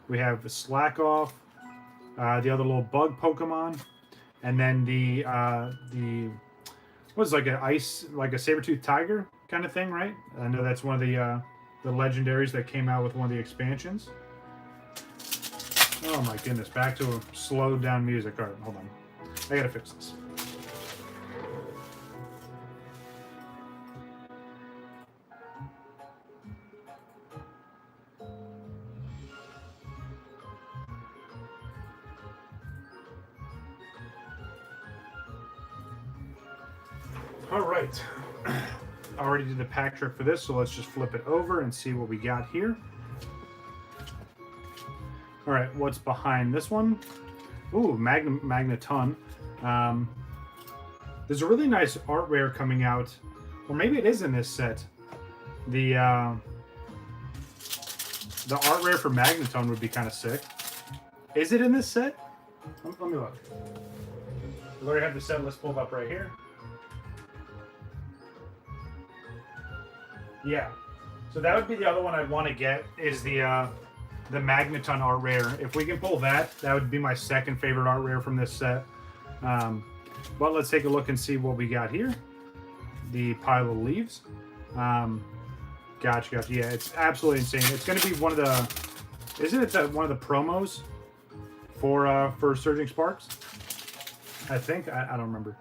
We have the Slackoff. The other little bug Pokemon. And then the what's like a saber-toothed tiger kind of thing, right? I know that's one of the legendaries that came out with one of the expansions. Oh my goodness, back to a slowed down music. All right, hold on. I gotta fix this. All right. Already did the pack trick for this, so let's just flip it over and see what we got here. All right, what's behind this one? Ooh, Magneton. There's a really nice art rare coming out, or maybe it is in this set. The art rare for Magneton would be kind of sick. Is it in this set? Let me look. We already have the set list pulled up right here. Yeah, so that would be the other one I'd want to get is the Magneton art rare. If we can pull that, that would be my second favorite art rare from this set. But let's take a look and see what we got here. The pile of leaves. Gotcha. Yeah, it's absolutely insane. It's going to be one of the, isn't it one of the promos for Surging Sparks? I think. I don't remember.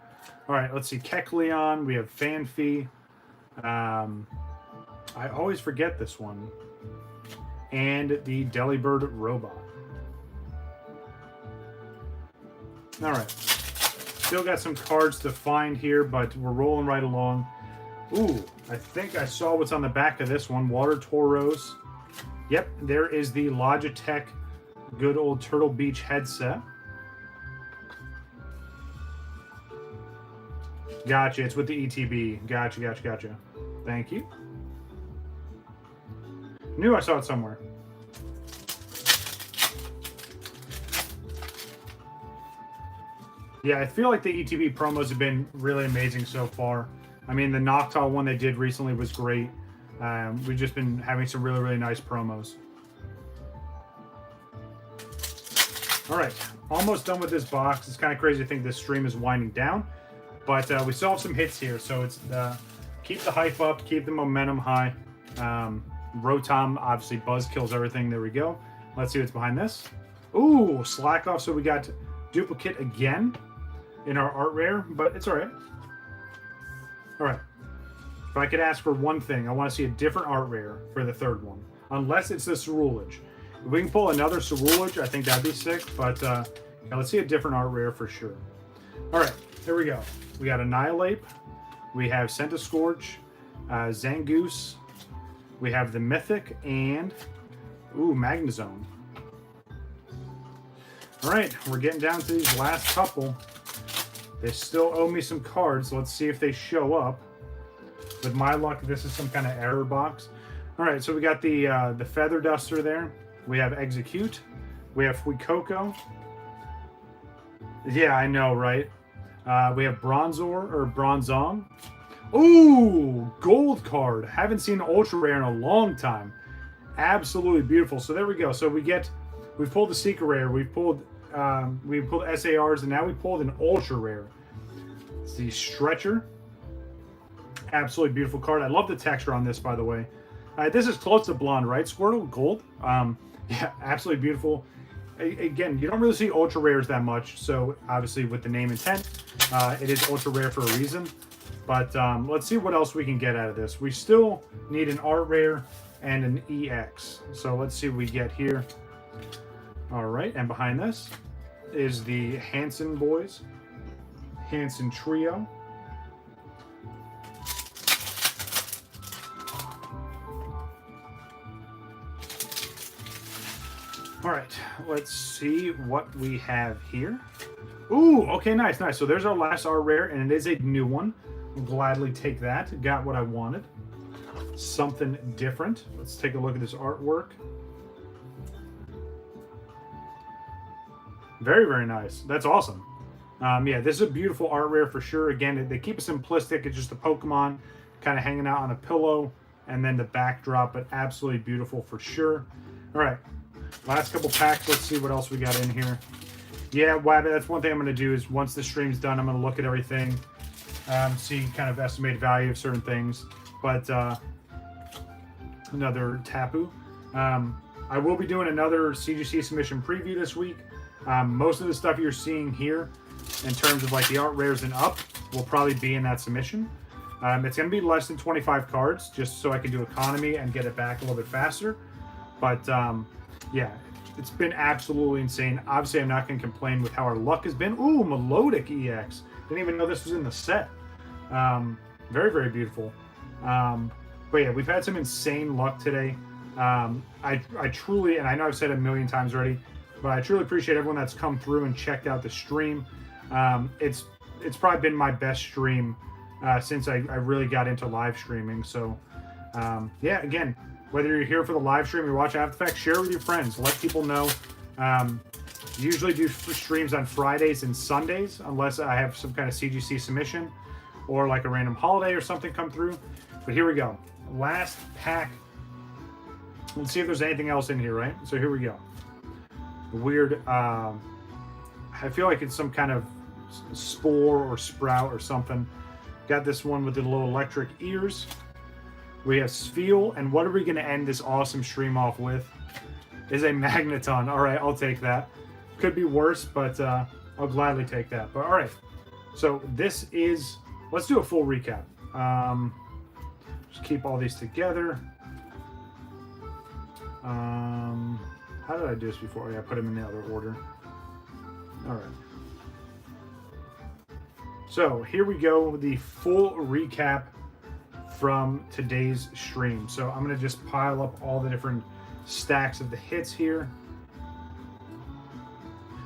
All right, let's see. Kecleon. We have Fanfy. I always forget this one. And the Delibird robot. All right. Still got some cards to find here, but we're rolling right along. Ooh, I think I saw what's on the back of this one. Water Tauros. Yep, there is the Logitech good old Turtle Beach headset. Gotcha, it's with the ETB. Gotcha. Thank you. Knew I saw it somewhere. Yeah, I feel like the ETB promos have been really amazing so far. I mean, the Noctowl one they did recently was great. We've just been having some really, really nice promos. All right, almost done with this box. It's kind of crazy to think this stream is winding down, but we still have some hits here. So it's keep the hype up, keep the momentum high. Rotom, obviously, Buzz kills everything. There we go. Let's see what's behind this. Ooh, slack off. So we got duplicate again in our art rare, but it's all right. All right. If I could ask for one thing, I want to see a different art rare for the third one, unless it's the Cerulege. If we can pull another Cerulege, I think that'd be sick, but yeah, let's see a different art rare for sure. All right, here we go. We got Annihilate, we have Centiskorch, Zangoose, we have the Mythic, and ooh, Magnezone. All right, we're getting down to these last couple. They still owe me some cards. Let's see if they show up. With my luck, this is some kind of error box. All right, so we got the Feather Duster there. We have Execute. We have WakoBako. Yeah, I know, right? We have Bronzor or Bronzong. Ooh, gold card. Haven't seen an ultra rare in a long time. Absolutely beautiful. So there we go. So we pulled the secret rare. We pulled SARs, and now we pulled an ultra rare. It's the Stretcher. Absolutely beautiful card. I love the texture on this, by the way. This is close to blonde, right? Squirtle gold. Yeah, absolutely beautiful. Again, you don't really see ultra rares that much, so obviously with the name intent, it is ultra rare for a reason. But let's see what else we can get out of this. We still need an art rare and an EX. So let's see what we get here. All right, and behind this is the Hanson Boys, Hanson Trio. All right, let's see what we have here. Ooh, okay, nice, nice. So there's our last art rare, and it is a new one. I'll gladly take that. Got what I wanted. Something different. Let's take a look at this artwork. Very, very nice. That's awesome. Yeah, this is a beautiful art rare for sure. Again, they keep it simplistic. It's just a Pokemon kind of hanging out on a pillow, and then the backdrop, but absolutely beautiful for sure. All right. Last couple packs. Let's see what else we got in here. Yeah, Wabbit, that's one thing I'm going to do is once the stream's done, I'm going to look at everything, see kind of estimated value of certain things. But another Tapu. I will be doing another CGC submission preview this week. Most of the stuff you're seeing here in terms of like the art rares and up will probably be in that submission. It's going to be less than 25 cards just so I can do economy and get it back a little bit faster. But yeah, it's been absolutely insane. Obviously, I'm not going to complain with how our luck has been. Ooh, Melodic EX. Didn't even know this was in the set. Very, very beautiful. But yeah, we've had some insane luck today. I truly, and I know I've said it a million times already, but I truly appreciate everyone that's come through and checked out the stream. It's probably been my best stream since I really got into live streaming. So yeah, again, whether you're here for the live stream or watch After Effects, share with your friends. Let people know. Usually do streams on Fridays and Sundays, unless I have some kind of CGC submission or like a random holiday or something come through. But here we go. Last pack. Let's see if there's anything else in here, right? So here we go. Weird. I feel like it's some kind of spore or sprout or something. Got this one with the little electric ears. We have Spheal, and what are we going to end this awesome stream off with? Is a Magneton. All right, I'll take that. Could be worse, but I'll gladly take that. But all right, so this is, let's do a full recap. Just keep all these together. How did I do this before? Yeah, I put them in the other order. All right. So here we go with the full recap from today's stream. So I'm going to just pile up all the different stacks of the hits here.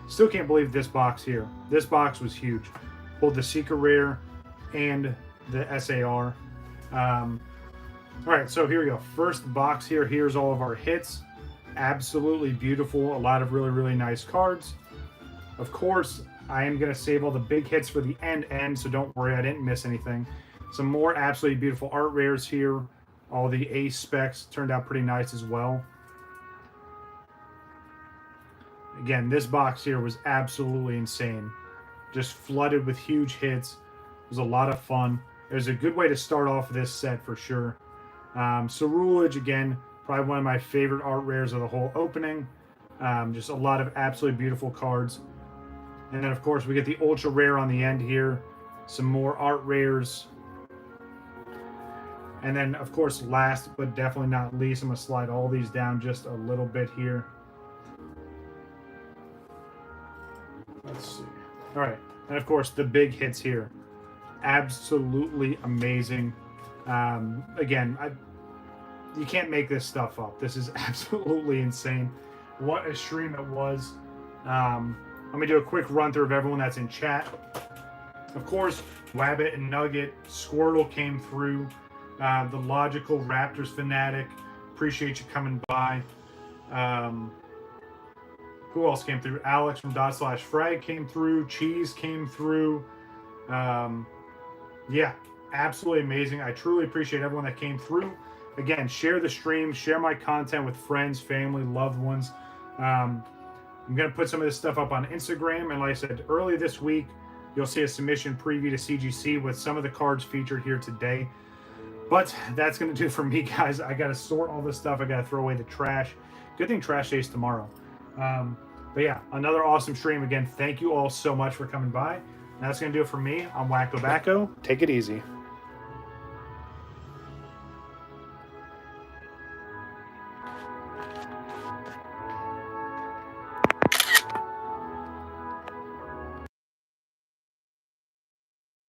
Still can't believe this box here. This box was huge. Pulled the Secret Rare and the SAR. All right, so here we go. First box here. Here's all of our hits. Absolutely beautiful. A lot of really, really nice cards. Of course, I am going to save all the big hits for the end, so don't worry, I didn't miss anything. Some more absolutely beautiful art rares here. All the ace specs turned out pretty nice as well. Again, this box here was absolutely insane. Just flooded with huge hits. It was a lot of fun. It was a good way to start off this set for sure. Cerulege, again, probably one of my favorite art rares of the whole opening. Just a lot of absolutely beautiful cards. And then, of course, we get the ultra rare on the end here. Some more art rares. And then, of course, last but definitely not least, I'm going to slide all these down just a little bit here. Let's see. All right. And, of course, the big hits here. Absolutely amazing. Again, you can't make this stuff up. This is absolutely insane. What a stream it was. Let me do a quick run through of everyone that's in chat. Of course, Wabbit and Nugget, Squirtle came through. The Logical Raptors Fanatic, appreciate you coming by. Who else came through? Alex from /frag came through. Cheese came through. Yeah, absolutely amazing. I truly appreciate everyone that came through. Again, share the stream, share my content with friends, family, loved ones. I'm going to put some of this stuff up on Instagram. And like I said, early this week, you'll see a submission preview to CGC with some of the cards featured here today. But that's going to do it for me, guys. I got to sort all this stuff. I got to throw away the trash. Good thing trash day's tomorrow. But yeah, another awesome stream. Again, thank you all so much for coming by. And that's going to do it for me. I'm WakoBako. Take it easy.